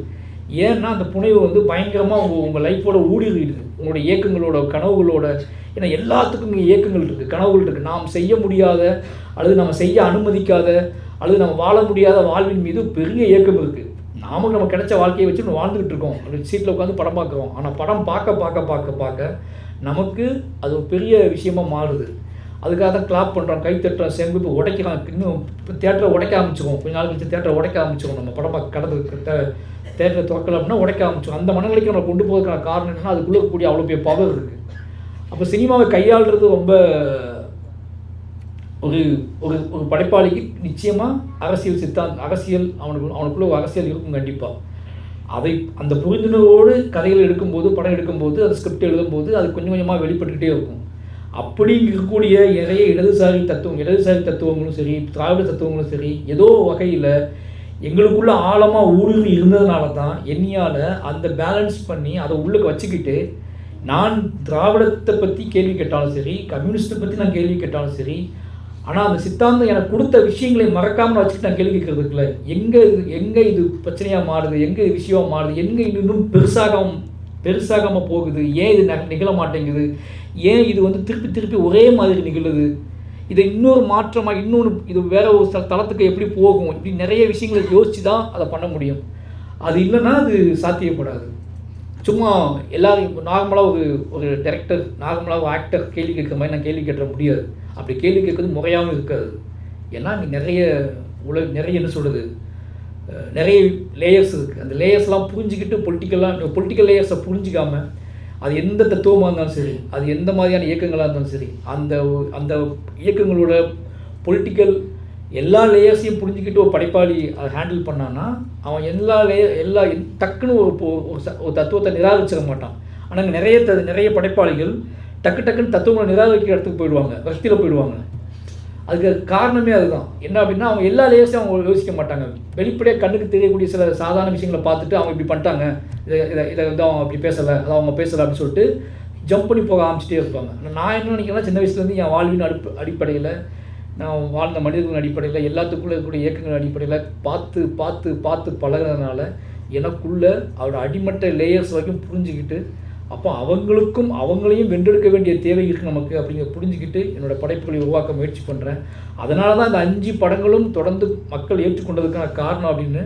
ஏன்னா அந்த புனைவு வந்து பயங்கரமாக உங்கள் லைஃப்போட ஊடுருவிடுது, உங்களோட இயக்கங்களோட கனவுகளோட. ஏன்னா எல்லாத்துக்கும் இங்கே இயக்கங்கள் இருக்குது, கனவுகள் இருக்குது. நாம் செய்ய முடியாத அல்லது நம்ம செய்ய அனுமதிக்காத அல்லது நம்ம வாழ முடியாத வாழ்வின் மீது பெரிய இயக்கம் இருக்குது. நாமளும் நம்ம கிடைச்ச வாழ்க்கையை வச்சு நம்ம வாழ்ந்துக்கிட்டு இருக்கோம், அப்படி சீட்டில் உட்காந்து படம் பார்க்குறோம். ஆனால் படம் பார்க்க நமக்கு அது ஒரு பெரிய விஷயமாக மாறுது. அதுக்காக தான் கிளாப் பண்ணுறோம், கை தட்டுறோம், செம்பு உடைக்கிறோம். இன்னும் இப்போ தேட்டரை உடைக்க ஆரம்பிச்சிக்கும், கொஞ்ச நாள் கழிச்சு தேட்டரை உடைக்க ஆரம்பிச்சிக்கும். நம்ம படம் பார்க்க தேட்டரை திறக்கல அப்படின்னா உடைக்க ஆரம்பிச்சோம். அந்த மனநிலைக்கு நம்ம கொண்டு போகிறதுக்கான காரணம் என்னென்னா அதுக்குள்ளே கூடிய அவ்வளோ பெரிய பவர் இருக்குது. அப்போ சினிமாவை கையாளுறது ரொம்ப ஒரு ஒரு ஒரு படைப்பாளிக்கு நிச்சயமாக அரசியல் அவனுக்குள்ள ஒரு அரசியல் இருக்கும் கண்டிப்பாக. அதை அந்த புரிந்துணர்வோடு கதைகள் எடுக்கும்போது, படம் எடுக்கும்போது, அது ஸ்கிரிப்ட் எழுதும்போது அது கொஞ்சம் கொஞ்சமாக வெளிப்பட்டுக்கிட்டே இருக்கும். அப்படி இருக்கக்கூடிய நிறைய இடதுசாரி தத்துவங்களும் சரி, திராவிட தத்துவங்களும் சரி, ஏதோ வகையில் எங்களுக்குள்ள ஆழமாக ஊடுருவி இருந்ததுனால தான் என்னையால் அந்த பேலன்ஸ் பண்ணி அதை உள்ளுக்கு வச்சுக்கிட்டு நான் திராவிடத்தை பற்றி கேள்வி கேட்டாலும் சரி, கம்யூனிஸ்ட்டை பற்றி நான் கேள்வி கேட்டாலும் சரி, ஆனால் அந்த சித்தாந்தம் எனக்கு கொடுத்த விஷயங்களை மறக்காமல் வச்சுக்கிட்டு நான் கேள்வி கேட்கறது இருக்குல்ல, எங்கே இது பிரச்சனையாக மாறுது, எங்கே இது விஷயமாக மாறுது, எங்கே இது இன்னும் பெருசாகாமல் போகுது, ஏன் இது நிகழ மாட்டேங்குது, ஏன் இது வந்து திருப்பி ஒரே மாதிரி நிகழுது, இதை இன்னொரு மாற்றமாக இது வேற ஒரு தளத்துக்கு எப்படி போகும், இப்படி நிறைய விஷயங்களை யோசித்து தான் அதை பண்ண முடியும். அது இல்லைன்னா அது சாத்தியப்படாது. சும்மா எல்லாரும் நார்மலாக ஒரு டைரக்டர், நார்மலாக ஒரு ஆக்டர் கேள்வி கேட்குற மாதிரி நான் கேள்வி கேட்க முடியாது. அப்படி கேள்வி கேட்குறது முறையாகவும் இருக்காது. ஏன்னா இங்கே நிறைய என்ன சொல்கிறது, நிறைய லேயர்ஸ் இருக்குது. அந்த லேயர்ஸ்லாம் புரிஞ்சுக்கிட்டு பொலிட்டிக்கல் லேயர்ஸை புரிஞ்சிக்காமல் அது எந்த தத்துவமாக இருந்தாலும் சரி, அது எந்த மாதிரியான இயக்கங்களாக இருந்தாலும் சரி, அந்த இயக்கங்களோட பொலிட்டிக்கல் எல்லா லேயர்ஸையும் புரிஞ்சுக்கிட்டு ஒரு படைப்பாளி அதை ஹேண்டில் பண்ணான்னா அவன் எல்லா டக்குன்னு ஒரு தத்துவத்தை நிராகரிச்சிட மாட்டான். ஆனால் நிறைய படைப்பாளிகள் டக்குன்னு தத்துவங்களை நிராகரிக்கிற இடத்துக்கு போயிடுவாங்க, வசதியில் போயிடுவாங்க. அதுக்கு காரணமே அதுதான். என்ன அப்படின்னா அவங்க எல்லா லேயர்ஸையும் அவங்க யோசிக்க மாட்டாங்க. வெளிப்படையாக கண்ணுக்கு தெரியக்கூடிய சில சாதாரண விஷயங்களை பார்த்துட்டு அவங்க இப்படி பண்ணிட்டாங்க, இதை வந்து அவங்க அப்படி பேசலை, அதை அவங்க பேசலை அப்படின்னு சொல்லிட்டு ஜம்ப் பண்ணி போக ஆரம்பிச்சிட்டே இருப்பாங்க. நான் என்ன நினைக்கிறேன்னா, சின்ன வயசுலேருந்து என் வாழ்வின் அடிப்படையில், நான் வாழ்ந்த மனிதர்களின் அடிப்படையில், எல்லாத்துக்குள்ளே இருக்கக்கூடிய இயக்கங்கள் அடிப்படையில் பார்த்து பழகிறதுனால எனக்குள்ளே அவரோட அடிமட்ட லேயர்ஸ் வரைக்கும் புரிஞ்சுக்கிட்டு, அப்போ அவங்களையும் வென்றெடுக்க வேண்டிய தேவை இருக்குது நமக்கு அப்படிங்கிற புரிஞ்சுக்கிட்டு என்னோடய படைப்புகளை உருவாக்க முயற்சி பண்ணுறேன். அதனால தான் இந்த 5 படங்களும் தொடர்ந்து மக்கள் ஏற்றுக்கொண்டதுக்கான காரணம் அப்படின்னு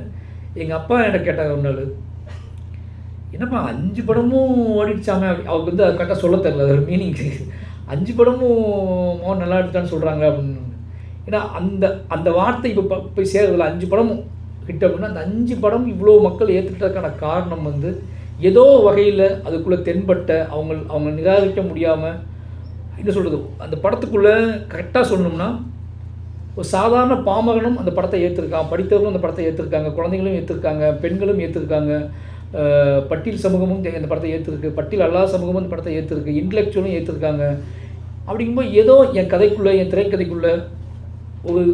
எங்கள் அப்பா என்கிட்ட கேட்டாங்க ஒரு நாள். என்னப்பா 5 படமும் ஓடிடுச்சாமே, அவருக்கு வந்து அது கரெக்டாக சொல்ல தெரில, அது மீனிங் 5 படமும் நல்லா எடுத்தான்னு சொல்கிறாங்க அப்படின்னு. ஏன்னா அந்த வார்த்தை இப்போ போய் சேர்றதில்ல. 5 படமும் ஹிட் அப்படின்னா அந்த 5 படம் இவ்வளோ மக்கள் ஏற்றுக்கிட்டதுக்கான காரணம் வந்து ஏதோ வகையில் அதுக்குள்ளே தென்பட்ட அவங்க நிராகரிக்க முடியாமல் என்ன சொல்கிறது, அந்த படத்துக்குள்ளே கரெக்டாக சொல்லணும்னா ஒரு சாதாரண பாமகனும் அந்த படத்தை ஏற்றிருக்கான், படித்தவர்களும் அந்த படத்தை ஏற்றிருக்காங்க, குழந்தைங்களும் ஏற்றிருக்காங்க, பெண்களும் ஏற்றிருக்காங்க, பட்டியல் சமூகமும் இந்த படத்தை ஏற்றிருக்கு, பட்டியல் அல்லாத சமூகமும் இந்த படத்தை ஏற்றிருக்கு, இன்டலெக்சுவலும் ஏற்றிருக்காங்க. அப்படிங்கும்போது ஏதோ என் கதைக்குள்ளே, என் திரைக்கதைக்குள்ளே ஒரு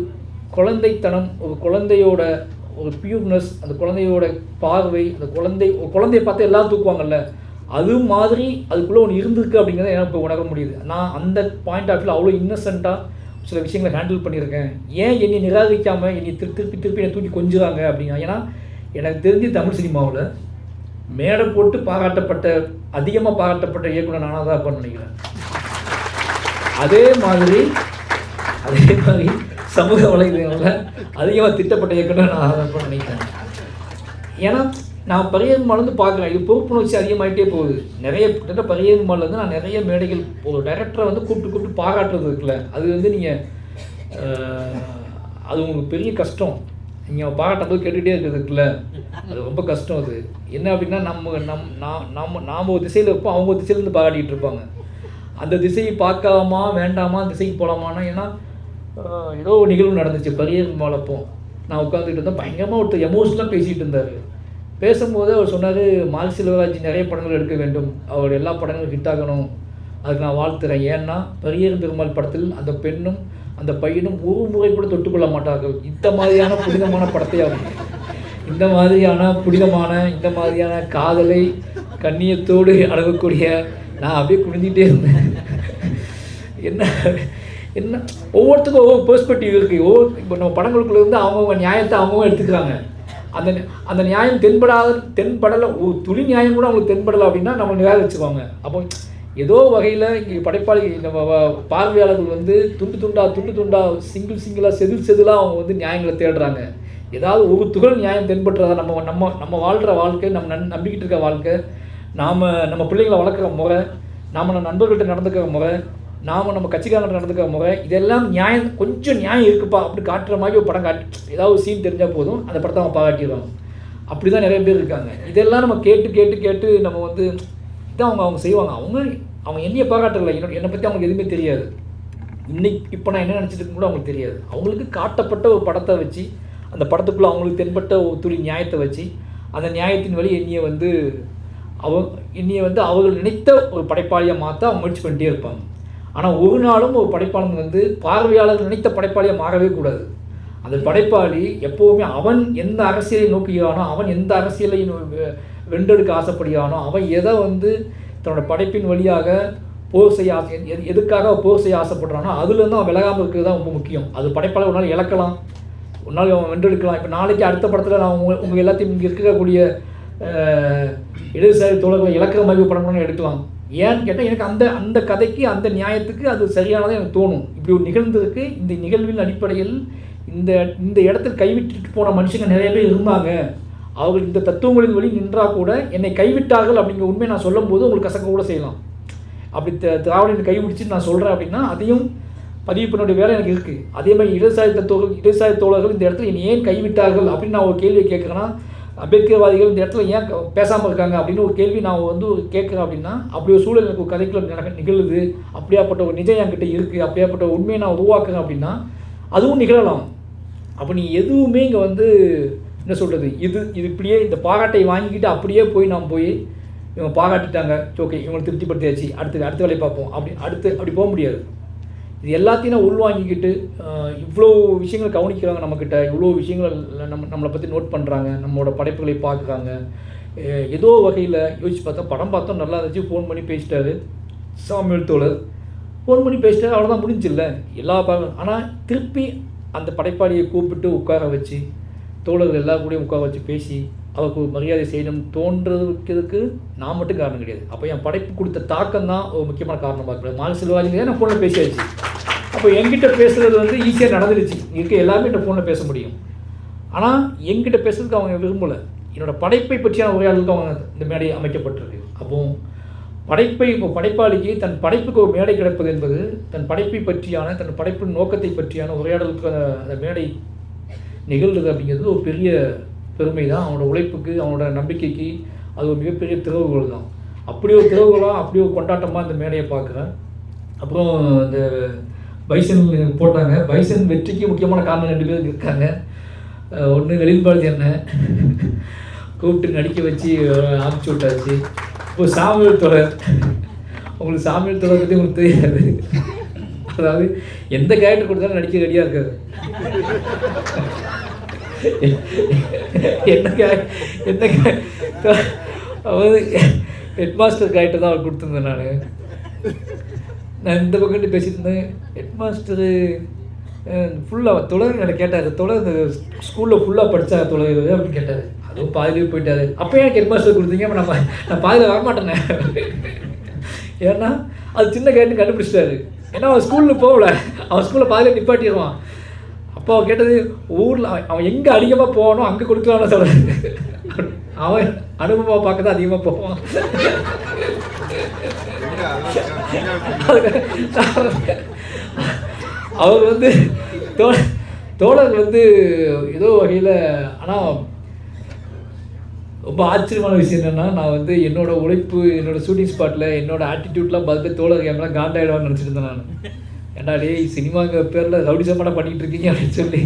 குழந்தைத்தனம், ஒரு குழந்தையோட ஒரு பியூர்னஸ், அந்த குழந்தையோட பார்வை, அந்த குழந்தைய பார்த்து எல்லாம் தூக்குவாங்கல்ல, அது மாதிரி அதுக்குள்ளே ஒன்று இருந்திருக்கு அப்படிங்கிறத எனக்கு இப்போ உணர முடியுது. நான் அந்த பாயிண்ட் ஆஃப் வியூவில் அவ்வளோ இன்னசென்ட்டாக சில விஷயங்களை ஹேண்டில் பண்ணியிருக்கேன். ஏன் என்னை நிராகரிக்காமல் என்னை திருப்பி என்னை தூக்கி கொஞ்சுறாங்க அப்படின்னா, ஏன்னா எனக்கு தெரிஞ்சு தமிழ் சினிமாவில் மேடை போட்டு அதிகமாக பாராட்டப்பட்ட இயக்குனர் நானாக தான் இருப்பான்னு நினைக்கிறேன். அதே மாதிரி சமூக வலைதளங்களில் அதிகமாக திட்டப்பட்ட இயக்குனர் நான் தான் நினைக்கிறேன். ஏன்னா நான் பரியன்மாலேருந்து பார்க்குறேன், இது பொறுப்புணர்ச்சி அதிகமாகிட்டே போகுது. பரியன்மாலேருந்து நான் நிறைய மேடைகள் ஒரு டைரக்டரை வந்து கூப்பிட்டு பாராட்டுறது இருக்குல்ல, அது வந்து நீங்கள் அது உங்களுக்கு பெரிய கஷ்டம். நீங்கள் பாராட்டும் போது கேட்டுகிட்டே இருக்கிறதுக்குல்ல, அது ரொம்ப கஷ்டம். அது என்ன அப்படின்னா நாம் ஒரு திசையில் இருப்போம், அவங்க ஒரு திசையிலேருந்து பாராட்டிகிட்டு இருப்பாங்க. அந்த திசையை பார்க்கலாமா வேண்டாமா, திசைக்கு போகலாமான்னா, ஏன்னா ஏதோ ஒரு நிகழ்வு நடந்துச்சு பரியர் பெருமாளப்போ. நான் உட்காந்துக்கிட்டு இருந்தேன். பயங்கரமாக ஒருத்தர் எமோஷனலாக பேசிகிட்டு இருந்தார். பேசும்போது அவர் சொன்னார், மாரி செல்வராஜ் நிறைய படங்கள் எடுக்க வேண்டும், அவர் எல்லா படங்களும் ஹிட் ஆகணும், அதுக்கு நான் வாழ்த்துறேன். ஏன்னா பரியர் பெருமாள் படத்தில் அந்த பெண்ணும் அந்த பையனும் ஒரு முறை கூட தொட்டுக்கொள்ள மாட்டார்கள். இந்த மாதிரியான புனிதமான படத்தை அவங்க இந்த மாதிரியான காதலை கண்ணியத்தோடு அழகக்கூடிய நான் அப்படியே குனிஞ்சிட்டே இருந்தேன். என்ன என்ன ஒவ்வொருத்துக்கும் ஒவ்வொரு பெர்ஸ்பெக்டிவ் இருக்குது. இப்போ நம்ம படங்களுக்குள்ளே இருந்து அவங்கவுங்க நியாயத்தை அவங்கவுங்க எடுத்துக்கிறாங்க. அந்த நியாயம் தென்படலை, ஒரு துளி நியாயம் கூட அவங்களுக்கு தென்படலை அப்படின்னா நம்ம நிராகரிச்சுக்குவாங்க. அப்போ ஏதோ வகையில் இங்கே படைப்பாளி நம்ம பார்வையாளர்கள் வந்து துண்டு துண்டா சிங்கிளாக செதிலாக அவங்க வந்து நியாயங்களை தேடுறாங்க. ஏதாவது ஒரு துகள் நியாயம் தென்பட்டுறதா நம்ம வாழ்கிற வாழ்க்கை, நம்ம நம்பிக்கிட்டு இருக்க வாழ்க்கை, நம்ம பிள்ளைங்களை வளர்க்குற முறை, நம்ம நண்பர்கள்ட்ட நடந்துக்கிற முறை, நம்ம கட்சிக்காரங்கள்ட்ட நடந்துக்கிற முறை, இதெல்லாம் நியாயம், கொஞ்சம் நியாயம் இருக்குப்பா அப்படி காட்டுற மாதிரி ஒரு படம் ஏதாவது சீன் தெரிஞ்சால் போதும் அந்த படத்தை அவங்க பாராட்டிடுவாங்க. அப்படி தான் நிறைய பேர் இருக்காங்க. இதெல்லாம் நம்ம கேட்டு நம்ம வந்து இதான் அவங்க செய்வாங்க. அவங்க என்னையை பாராட்டலை, என்னை பற்றி அவங்களுக்கு எதுவுமே தெரியாது. இப்போ நான் என்ன நினச்சிட்டு கூட அவங்களுக்கு தெரியாது. அவங்களுக்கு காட்டப்பட்ட ஒரு படத்தை வச்சு, அந்த படத்துக்குள்ளே அவங்களுக்கு தென்பட்ட ஒரு துளி நியாயத்தை வச்சு, அந்த நியாயத்தின் வழி என்னையை வந்து அவர்கள் நினைத்த ஒரு படைப்பாளியாக மாற்ற அவங்க முயற்சி பண்ணிட்டே இருப்பாங்க. ஆனால் ஒரு நாளும் ஒரு படைப்பாளன் வந்து பார்வையாளர்கள் நினைத்த படைப்பாளியாக மாறவே கூடாது. அந்த படைப்பாளி எப்போவுமே அவன் எந்த அரசியலை நோக்குகிறானோ, அவன் எந்த அரசியலை வென்றெடுக்க ஆசைப்படுகிறானோ, அவன் எதை வந்து தன்னோட படைப்பின் வழியாக எதுக்காக போர் செய்ய ஆசைப்படுறானோ அதுலேருந்து அவன் விலகாமல் இருக்கிறது தான் ரொம்ப முக்கியம். அது படைப்பாளர் ஒரு நாள் இழக்கலாம், ஒரு நாள் அவன் வென்றெடுக்கலாம். இப்போ நாளைக்கு அடுத்த படத்தில் நான் உங்கள் எல்லாத்தையும் இங்கே இருக்கக்கூடிய இடதுசாரி தோழர்களை இழக்கிற மாதிரி படம்னு எடுக்கலாம். ஏன்னு கேட்டால் எனக்கு அந்த கதைக்கு அந்த நியாயத்துக்கு அது சரியானதாக எனக்கு தோணும். இப்படி ஒரு நிகழ்ந்திருக்கு. இந்த நிகழ்வின் அடிப்படையில் இந்த இடத்துல கைவிட்டுட்டு போன மனுஷங்க நிறைய பேர் இருந்தாங்க. அவர்கள் இந்த தத்துவங்களின் வழி நின்றால் கூட என்னை கைவிட்டார்கள் அப்படிங்கிற உண்மையை நான் சொல்லும் போது உங்களுக்கு கசக்க கூட செய்யலாம். அப்படி திராவிடன் கைவிடிச்சுட்டு நான் சொல்கிறேன் அப்படின்னா அதையும் பதிவு பண்ணக்கூடிய வேலை எனக்கு இருக்குது. அதே மாதிரி இடதுசாரி தோழர்கள் இந்த இடத்துல என்னை ஏன் கைவிட்டார்கள் அப்படின்னு நான் ஒரு கேள்வியை கேட்குறேன்னா, அம்பேத்கர்வாதிகள் இந்த இடத்துல ஏன் பேசாமல் இருக்காங்க அப்படின்னு ஒரு கேள்வி நான் வந்து கேட்குறேன் அப்படின்னா, அப்படி ஒரு சூழல் எனக்கு ஒரு கதைக்குள்ள நிகழுது, அப்படியாப்பட்ட ஒரு நிஜம் என்கிட்ட இருக்குது, அப்படியாப்பட்ட ஒரு உண்மையை நான் உருவாக்குறேன் அப்படின்னா அதுவும் நிகழலாம். அப்போ நீ எதுவுமே இங்கே வந்து என்ன சொல்கிறது, இது இப்படியே இந்த பாராட்டை வாங்கிக்கிட்டு அப்படியே நாம் போய் இவங்க பாராட்டிட்டாங்க, ஓகே இவங்களை திருப்திப்படுத்தியாச்சு, அடுத்த வேலையை பார்ப்போம் அப்படி போக முடியாது. இது எல்லாத்தையும் உள்வாங்கிக்கிட்டு இவ்வளோ விஷயங்கள் கவனிக்கிறாங்க நம்மக்கிட்ட, இவ்வளோ விஷயங்கள் நம்மளை பற்றி நோட் பண்ணுறாங்க, நம்மளோட படைப்புகளை பார்க்குறாங்க. ஏதோ வகையில் யோசிச்சு படம் பார்த்தோம் நல்லா இருந்துச்சு, ஃபோன் பண்ணி பேசிட்டாரு சாமியல் தோழர், ஃபோன் பண்ணி பேசிட்டாரு, அவ்வளோதான் முடிஞ்சில்ல எல்லா ஆனால் திருப்பி அந்த படைப்பாளியை கூப்பிட்டு உட்கார வச்சு தோழர்கள் எல்லா கூடயும் உட்கார வச்சு பேசி அவருக்கு ஒரு மரியாதை செய்யணும் தோன்றதுக்கு நான் மட்டும் காரணம் கிடையாது. அப்போ என் படைப்பு கொடுத்த தாக்கம் தான் ஒரு முக்கியமான காரணமாக இருக்கிறது. மாரி செல்வராஜ் நான் ஃபோனில் பேசியாச்சு. அப்போ என்கிட்ட பேசுகிறது வந்து ஈஸியாக நடந்துருச்சு. இருக்க எல்லாமே இந்த ஃபோனில் பேச முடியும். ஆனால் என்கிட்ட பேசுறதுக்கு அவங்க விரும்பலை. என்னோடய படைப்பை பற்றியான உரையாடலுக்கு அவங்க இந்த மேடை அமைக்கப்பட்டிருக்கு. அப்போது படைப்பாளிக்கு தன் படைப்புக்கு ஒரு மேடை கிடைப்பது என்பது தன் படைப்பை பற்றியான தன் படைப்பின் நோக்கத்தை பற்றியான உரையாடலுக்கு அந்த மேடை நிகழ்கிறது அப்படிங்கிறது ஒரு பெரிய பெருமை தான். அவனோட உழைப்புக்கு, அவனோட நம்பிக்கைக்கு அது ஒரு மிகப்பெரிய திறவுகோல் தான். அப்படி ஒரு திறவுகோலாக அப்படி ஒரு கொண்டாட்டமாக இந்த மேடையை பார்க்குறேன். அப்புறம் இந்த பைசன் போட்டாங்க. பைசன் வெற்றிக்கு முக்கியமான காரணம் 2 பேர் இருக்காங்க. ஒன்று வெளிப்பாடு என்ன கூப்பிட்டு நடிக்க வச்சு அனுப்பிச்சி விட்டாச்சு. இப்போ சாமியல் தொடர், உங்களுக்கு சாமியல் தொடர் பற்றி உங்களுக்கு தெரியாது. அதாவது எந்த கேரக்டர் கொடுத்தாலும் நடிக்க ரெடியாக இருக்காது. அதாவது ஹெட்மாஸ்டர் கேரக்டர் தான் அவர் கொடுத்துருந்தேன். நான் இந்த பக்கம் பேசிட்டு இருந்தேன். ஹெட்மாஸ்டரு ஃபுல்லாக தொடர் எனக்கு கேட்டார், தொடர் இந்த ஸ்கூலில் ஃபுல்லாக படித்தா தொடர் அப்படின்னு கேட்டார். அதுவும் பாதிலே போயிட்டாரு. அப்போ எனக்கு ஹெட்மாஸ்டர் கொடுத்தீங்க, அப்போ நான் பாதியில் வரமாட்டேனே. ஏன்னா அது சின்ன கேட்டு கண்டுபிடிச்சிட்டாரு. ஏன்னா அவன் ஸ்கூலில் போகல, அவன் ஸ்கூலில் பாதியில் நிப்பாட்டிடுவான். அப்போ அவன் கேட்டது ஊரில் அவன் எங்கே அதிகமாக போகணும் அங்கே கொடுக்கலான்னு சொல்கிறாரு. அவன் அனுபவமாக பார்க்க தான் அதிகமாக போவான். அவர் வந்து தோழர் வந்து ஏதோ வகையில். ஆனால் ரொம்ப ஆச்சரியமான விஷயம் என்னென்னா, நான் வந்து என்னோடய உழைப்பு, என்னோடய ஷூட்டிங் ஸ்பாட்டில் என்னோடய ஆட்டிடியூட்லாம் பார்த்துட்டு தோழர் கேமரா காண்டாயிடுவான்னு நினச்சிட்டு இருந்தேன். நான் ஏன்டா டேய் சினிமாங்கிற பேரில் ரவுடி சம்பளம் பண்ணிகிட்டு இருக்கீங்க அப்படின்னு சொல்லி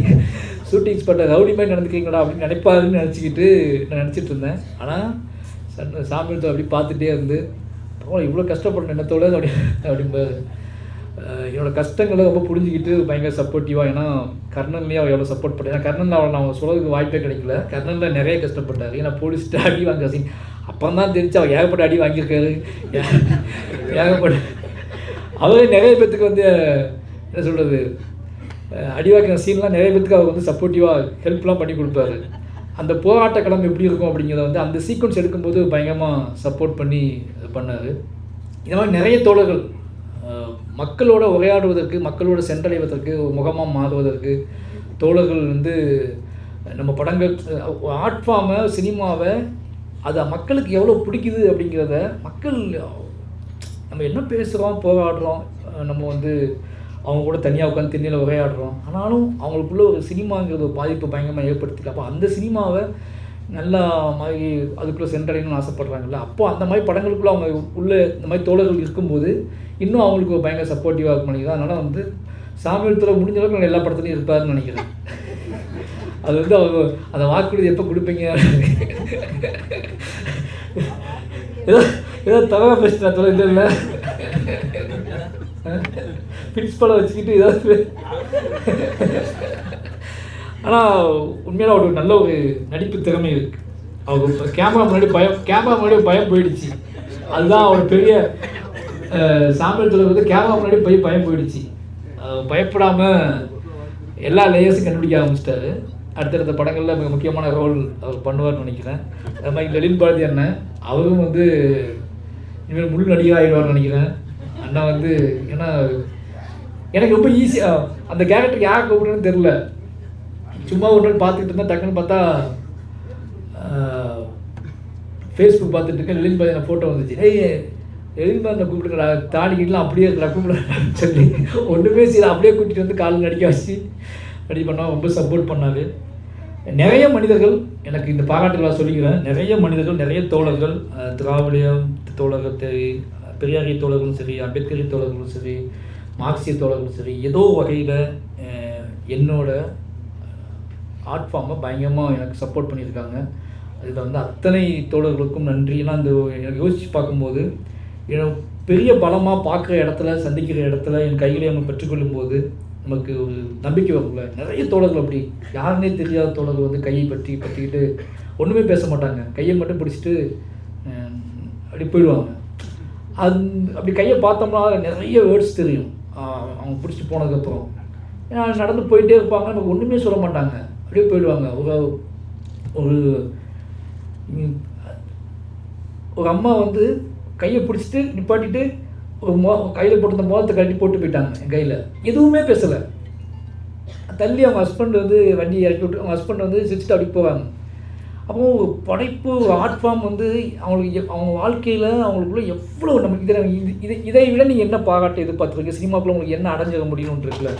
ஷூட்டிங்ஸ் பண்ண ரவுடி மாதிரி நடந்துக்கிறீங்களா அப்படின்னு நினைப்பாருன்னு நினச்சிக்கிட்டு நான் நினச்சிட்டு இருந்தேன். ஆனால் சாமியத்தை அப்படி பார்த்துட்டே இருந்து இவ்வளோ கஷ்டப்படணும் என்னத்தோட அப்படிம்பாரு. என்னோடய கஷ்டங்களை ரொம்ப புரிஞ்சுக்கிட்டு பயங்கர சப்போர்ட்டிவாக. ஏன்னா கர்ணன்லேயே அவர் எவ்வளோ சப்போர்ட் பண்ணேன். ஏன்னா கர்ணனில் அவளை நான் சொல்கிறதுக்கு வாய்ப்பே கிடைக்கல. கர்ணனில் நிறைய கஷ்டப்பட்டார். ஏன்னா போலீஸ்ட்டு அடி வாங்க சீன் அப்புறம் தான் தெரிஞ்சு அவர் ஏகப்பட்ட அடி வாங்கியிருக்காரு. ஏகப்பட்ட அவரே நிறைய பேர்த்துக்கு வந்து என்ன சொல்கிறது அடி வாங்கின சீன்லாம் நிறைய பேர்த்துக்கு அவர் வந்து சப்போர்ட்டிவாக ஹெல்ப்லாம் பண்ணி கொடுப்பாரு. அந்த போராட்ட களம் எப்படி இருக்கும் அப்படிங்கிறத வந்து அந்த சீக்வன்ஸ் எடுக்கும்போது பயங்கரமாக சப்போர்ட் பண்ணி பண்ணார். இந்த மாதிரி நிறைய தோழர்கள் மக்களோட உரையாடுவதற்கு, மக்களோட சென்றடைவதற்கு, முகமாக மாறுவதற்கு தோழர்கள் வந்து நம்ம படங்கள் ஆர்ட் ஃபார்மை, சினிமாவை அதை மக்களுக்கு எவ்வளோ பிடிக்குது அப்படிங்கிறத மக்கள் நம்ம என்ன பேசுகிறோம், போராடுறோம், நம்ம வந்து அவங்க கூட தனியாக உட்காந்து திண்ணையில் உரையாடுறோம். ஆனாலும் அவங்களுக்குள்ள ஒரு சினிமாங்கிறது ஒரு பாதிப்பு பயங்கரமாக ஏற்படுத்திருக்கு. அப்போ அந்த சினிமாவை நல்லா மாதிரி அதுக்குள்ளே சென்றடையணும்னு ஆசைப்பட்றாங்கல்ல, அப்போது அந்த மாதிரி படங்களுக்குள்ளே அவங்க உள்ளே இந்த மாதிரி தோழர்கள் இருக்கும்போது இன்னும் அவங்களுக்கு பயங்கர சப்போர்ட்டிவாக இருக்கும் நினைக்கிறேன். அதனால் வந்து சாமியத்தில் முடிஞ்ச அளவுக்கு நான் எல்லா படத்துலையும் இருப்பாருன்னு நினைக்கிறேன். அது வந்து அவங்க அந்த வாக்குறுதி எப்போ கொடுப்பீங்க ஏதோ தகவல் பேசினா தொலை இல்லை பிரின்ஸ்பலை வச்சுக்கிட்டு ஏதாவது. ஆனால் உண்மையாக ஒரு நல்ல ஒரு நடிப்பு திறமை இருக்குது. அவங்க கேமரா முன்னாடி பயம் போயிடுச்சு. அதுதான் அவரோட பெரிய சாமியத்தில் வந்து கேமரா முன்னாடி பயம் போயிடுச்சு. பயப்படாமல் எல்லா லேயர்ஸும் கண்டுபிடிக்க ஆரம்பிச்சிட்டாரு. அடுத்தடுத்த படங்களில் மிக முக்கியமான ரோல் அவர் பண்ணுவார்னு நினைக்கிறேன். அது மாதிரி லலித் பாரதி அண்ணன் அவரும் வந்து இனிமேல் முழு நடிகர் ஆகிடுவார்னு நினைக்கிறேன். அண்ணா வந்து ஏன்னா எனக்கு ரொம்ப ஈஸியாக அந்த கேரக்டருக்கு யார் கூப்பிடுன்னு தெரில. சும்மா ஒரு நாள் பார்த்துக்கிட்டு இருந்தேன். டக்குன்னு பார்த்தா ஃபேஸ்புக் பார்த்துட்டு இருக்கேன். லலித் பாரதி ஃபோட்டோ வந்துச்சு. லலித் பாரதி கூப்பிட்டுக்கிறா தாடிக்கிட்டலாம் அப்படியே இருக்கிறா கூப்பிடுறேன்னு சொல்லி ஒன்றுமே சரி அப்படியே கூட்டிகிட்டு வந்து காலில் நடிக்க வச்சு ரெடி பண்ணால் ரொம்ப சப்போர்ட் பண்ணார். நிறைய மனிதர்கள் எனக்கு இந்த பாராட்டுகளாக சொல்லிக்கிறேன். நிறைய மனிதர்கள், நிறைய தோழர்கள், திராவிட தோழர்கள் சரி, பெரியாரிய தோழர்களும் சரி, அம்பேத்கரிய தோழர்களும் சரி, மார்க்சிய தோழர்களும் சரி, ஏதோ வகையில் என்னோட ஆர்ட் ஃபார்மை பயங்கரமாக எனக்கு சப்போர்ட் பண்ணியிருக்காங்க. இதில் வந்து அத்தனை தோழர்களுக்கும் நன்றி. ஏன்னா அந்த எனக்கு யோசித்து பார்க்கும்போது எனக்கு பெரிய பலமாக பார்க்குற இடத்துல, சந்திக்கிற இடத்துல என் கையிலே அவங்க பெற்றுக்கொள்ளும் போது நமக்கு ஒரு நம்பிக்கை வரும்ல. நிறைய தோழர்கள் அப்படி யாருன்னே தெரியாத தோழர்கள் வந்து கையை பற்றிக்கிட்டு ஒன்றுமே பேச மாட்டாங்க. கையை மட்டும் பிடிச்சிட்டு அப்படி போயிடுவாங்க. அப்படி கையை பார்த்தோம்னா நிறைய வேர்ட்ஸ் தெரியும் அவங்க பிடிச்சிட்டு போனதுக்கப்புறம். ஏன்னா நடந்து போயிட்டே இருப்பாங்க, நமக்கு ஒன்றுமே சொல்ல மாட்டாங்க, அப்படியே போயிடுவாங்க. ஒரு அம்மா வந்து கையை பிடிச்சிட்டு நிப்பாட்டிட்டு ஒரு கையில் போட்டு மோதத்தை கட்டி போட்டு போயிட்டாங்க. என் கையில் எதுவுமே பேசலை. தள்ளி அவங்க ஹஸ்பண்ட் வந்து வண்டி இறக்கி விட்டு அவங்க ஹஸ்பண்ட் வந்து சிரிச்சுட்டு அப்படி போவாங்க. அப்போ ஒரு படைப்பு, ஒரு ஆர்ட் ஃபார்ம் வந்து அவங்களுக்கு அவங்க வாழ்க்கையில் அவங்களுக்குள்ள எவ்வளோ நமக்கு இதை விட நீங்கள் என்ன பாராட்ட எதிர்பார்த்துருக்கீங்க, சினிமாக்குள்ள உங்களுக்கு என்ன அடைஞ்சிட முடியும்னு இருக்குல்ல.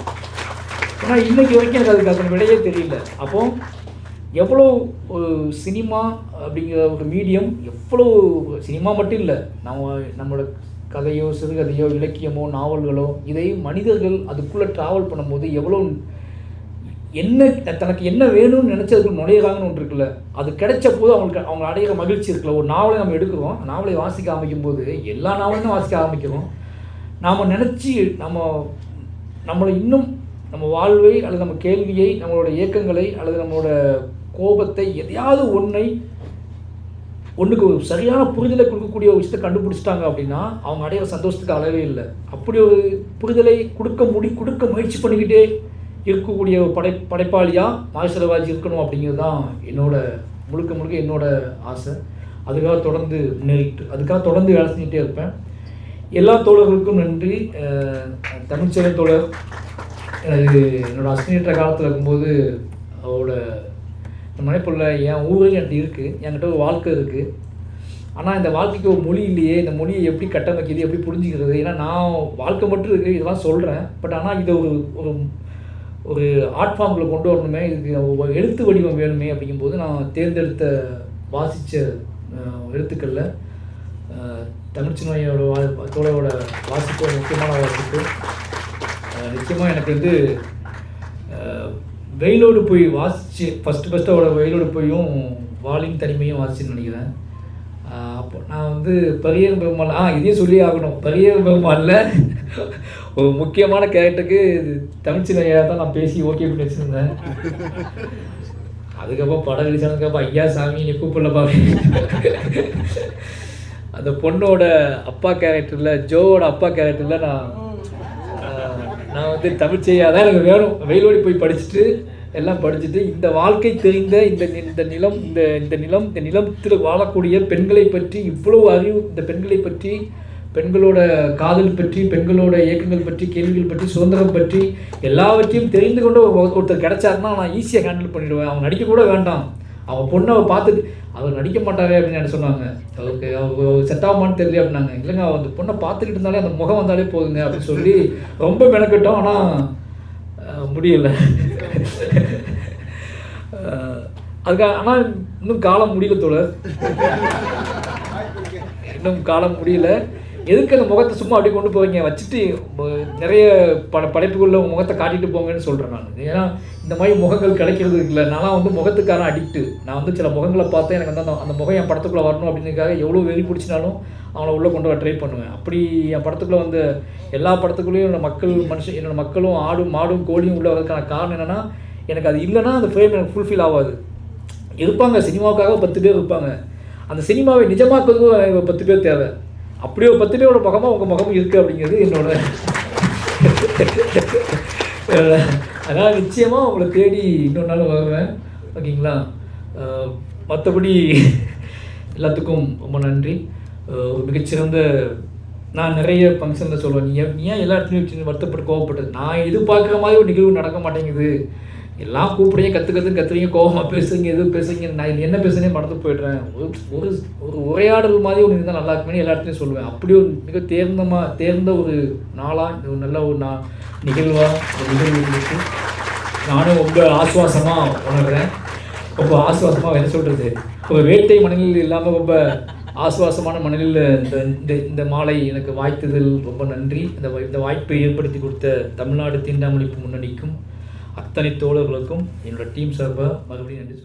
ஏன்னா இன்றைக்கி வரைக்கும் எனக்கு அதுக்கு விடையே தெரியல. அப்போது எவ்வளோ ஒரு சினிமா அப்படிங்கிற ஒரு மீடியம், எவ்வளோ சினிமா மட்டும் இல்லை, நம்மளோட கதையோ சிறுகதையோ இலக்கியமோ நாவல்களோ இதை மனிதர்கள் அதுக்குள்ளே ட்ராவல் பண்ணும்போது எவ்வளோ என்ன தனக்கு என்ன வேணும்னு நினச்சதுக்கு நுழையிறாங்கன்னு ஒன்று இருக்குல்ல. அது கிடைச்ச போது அவங்க அடையிற மகிழ்ச்சி இருக்குல்ல. ஒரு நாவலை நம்ம எடுக்கிறோம், நாவலை வாசிக்க ஆரம்பிக்கும் போது எல்லா நாவலையும் வாசிக்க ஆரம்பிக்கிறோம். நாம் நினச்சி நம்மளை இன்னும் நம்ம வாழ்வை அல்லது நம்ம கேள்வியை, நம்மளோட இயக்கங்களை அல்லது நம்மளோட கோபத்தை எதையாவது ஒன்றுக்கு ஒரு சரியான புரிதலை கொடுக்கக்கூடிய ஒரு விஷயத்தை கண்டுபிடிச்சிட்டாங்க அப்படின்னா அவங்க அடையிற சந்தோஷத்துக்கு அளவே இல்லை. அப்படி ஒரு புரிதலை கொடுக்க முயற்சி பண்ணிக்கிட்டே இருக்கக்கூடிய ஒரு படைப்பாளியாக மாரி செல்வராஜ் இருக்கணும் அப்படிங்கிறது தான் முழுக்க என்னோட ஆசை. அதுக்காக தொடர்ந்து வேலை செஞ்சுட்டே இருப்பேன். எல்லா தோழர்களுக்கும் நன்றி. தமிழ்ச்செல்வன் தோழர் எனக்கு என்னோடய அஸ்மினேற்ற காலத்தில் இருக்கும்போது அவரோட மனைப்புள்ள என் ஊரே என்கிட்ட இருக்குது, என்கிட்ட ஒரு வாழ்க்கை இருக்குது. ஆனால் இந்த வாழ்க்கைக்கு ஒரு மொழி இல்லையே, இந்த மொழியை எப்படி கட்டமைக்கிறது, எப்படி புரிஞ்சுக்கிறது. ஏன்னா நான் வாழ்க்கை மட்டும் இருக்குது, இதெல்லாம் சொல்கிறேன். பட் ஆனால் இதை ஒரு ஆர்ட் ஃபார்மில் கொண்டு வரணுமே, இதுக்கு எழுத்து வடிவம் வேணுமே அப்படிங்கும்போது நான் தேர்ந்தெடுத்த வாசித்த எழுத்துக்களில் தமிழ்ச்சினோட தோழரோட வாசிப்பு முக்கியமான வாசிப்பு. நிச்சயமாக எனக்கு வந்து வெயிலோடு போய் வாசித்து ஃபஸ்ட்டு அவரோட வெயிலோடு போயும் வாலின் தனிமையும் வாசிச்சுன்னு நினைக்கிறேன். அப்போ நான் வந்து பரியர் பெருமாள் இதையும் சொல்லி ஆகணும். பரியர் பெருமாளில் ஒரு முக்கியமான கேரக்டருக்கு தமிழ்ச்சிலையாக தான் நான் பேசி ஓகே பண்ணி வச்சுருந்தேன். அதுக்கப்புறம் படம் ரிலீஸானதுக்கப்புறம் ஐயா சாமி நீ கூப்பிடலப்பா. அந்த பொண்ணோட அப்பா கேரக்டரில், ஜோவோட அப்பா கேரக்டரில் நான் வந்து தமிழ்ச்சியாக தான் எனக்கு வேணும். வெயிலோடி போய் படிச்சுட்டு எல்லாம் படிச்சுட்டு இந்த வாழ்க்கை தெரிந்த இந்த நிலத்தில் வாழக்கூடிய பெண்களை பற்றி இவ்வளோ அறிவு, இந்த பெண்களை பற்றி, பெண்களோட காதல் பற்றி, பெண்களோட இயக்கங்கள் பற்றி, கேள்விகள் பற்றி, சுதந்திரம் பற்றி எல்லாவற்றையும் தெரிந்து கொண்டு ஒருத்தர் கிடைச்சாருன்னா நான் ஈஸியாக ஹேண்டில் பண்ணிவிடுவேன். அவங்க நடிக்க கூட வேண்டாம். அவங்க பொண்ணை பார்த்துட்டு அவர் நடிக்க மாட்டாரே அப்படின்னு என்ன சொன்னாங்க. அவருக்கு அவர் செட் ஆகுமான்னு தெரியல அப்படின்னாங்க. இல்லைங்க அந்த பொண்ணை பார்த்துக்கிட்டு இருந்தாலே அந்த முகம் வந்தாலே போதுங்க அப்படின்னு சொல்லி ரொம்ப மெனக்கிட்டோம். ஆனால் முடியலை. அதுக்காக ஆனால் இன்னும் காலம் முடியல தோழர், இன்னும் காலம் முடியல. எதுக்கு அந்த முகத்தை சும்மா அப்படி கொண்டு போவீங்க, வச்சுட்டு நிறைய படைப்புகளில் உங்கள் முகத்தை காட்டிட்டு போங்கன்னு சொல்கிறேன் நான். ஏன்னா இந்த மாதிரி முகங்கள் கிடைக்கிறது இல்லை. நான்லாம் வந்து முகத்துக்கான அடிக்ட்டு. நான் வந்து சில முகங்களை பார்த்தேன், எனக்கு வந்து அந்த முகம் என் படத்துக்குள்ளே வரணும் அப்படின்றதுக்காக எவ்வளோ வெறி பிடிச்சினாலும் அவங்கள உள்ளே கொண்டு வர ட்ரை பண்ணுவேன். அப்படி என் படத்துக்குள்ளே வந்து எல்லா படத்துக்குள்ளேயும் என்னோட மக்களும் ஆடும் மாடும் கோழியும் உள்ள வரதுக்கான காரணம் என்னென்னா, எனக்கு அது இல்லைன்னா அந்த ஃப்ரேம் எனக்கு ஃபுல்ஃபில் ஆகாது. இருப்பாங்க சினிமாவுக்காக 10 பேர் இருப்பாங்க, அந்த சினிமாவை நிஜமாக்குறதுக்கும் எனக்கு 10 பேர் தேவை. அப்படியே ஒரு 10 பேரோட முகமாக உங்கள் முகமும் இருக்குது அப்படிங்கிறது என்னோட. அதனால் நிச்சயமாக உங்களை தேடி இன்னொரு நாள் வருவேன், ஓகேங்களா? மற்றபடி எல்லாத்துக்கும் ரொம்ப நன்றி. மிகச்சிறந்த நான் நிறைய ஃபங்க்ஷனில் சொல்லுவேன், நீ ஏன் எல்லா இடத்துலையும் வருத்தப்பட்டு கோவப்பட்டது, நான் எதிர்பார்க்குற மாதிரி ஒரு நிகழ்வு நடக்க மாட்டேங்குது, எல்லாம் கூப்பிடுங்க கற்றுறீங்க கோவமாக பேசுங்க எதுவும் பேசுங்க, நான் என்ன பேசுனே மறந்து போய்ட்றேன். ஒரு உரையாடல் மாதிரி ஒன்று இருந்தால் நல்லா இருக்குமே எல்லா இடத்துலையும் சொல்லுவேன். அப்படி ஒரு மிக தேர்ந்த ஒரு நாளாக ஒரு நல்ல ஒரு நிகழ்வாக ஒரு நிகழ்வு இருந்துச்சு. நானும் ரொம்ப ஆசுவாசமாக உணர்கிறேன். ரொம்ப ஆசுவாசமாக என்ன சொல்கிறது, ஒரு வேட்டை மனநிலையில் இல்லாமல் ரொம்ப ஆசுவாசமான மனநிலையில் இந்த மாலை எனக்கு வாய்த்ததில் ரொம்ப நன்றி. இந்த வாய்ப்பை ஏற்படுத்தி கொடுத்த தமிழ்நாடு தீண்டாமொழிப்பு முன்னணிக்கும் அத்தனை தோழர்களுக்கும் என்னோட டீம் சார்பாக மறுபடியும் நன்றி.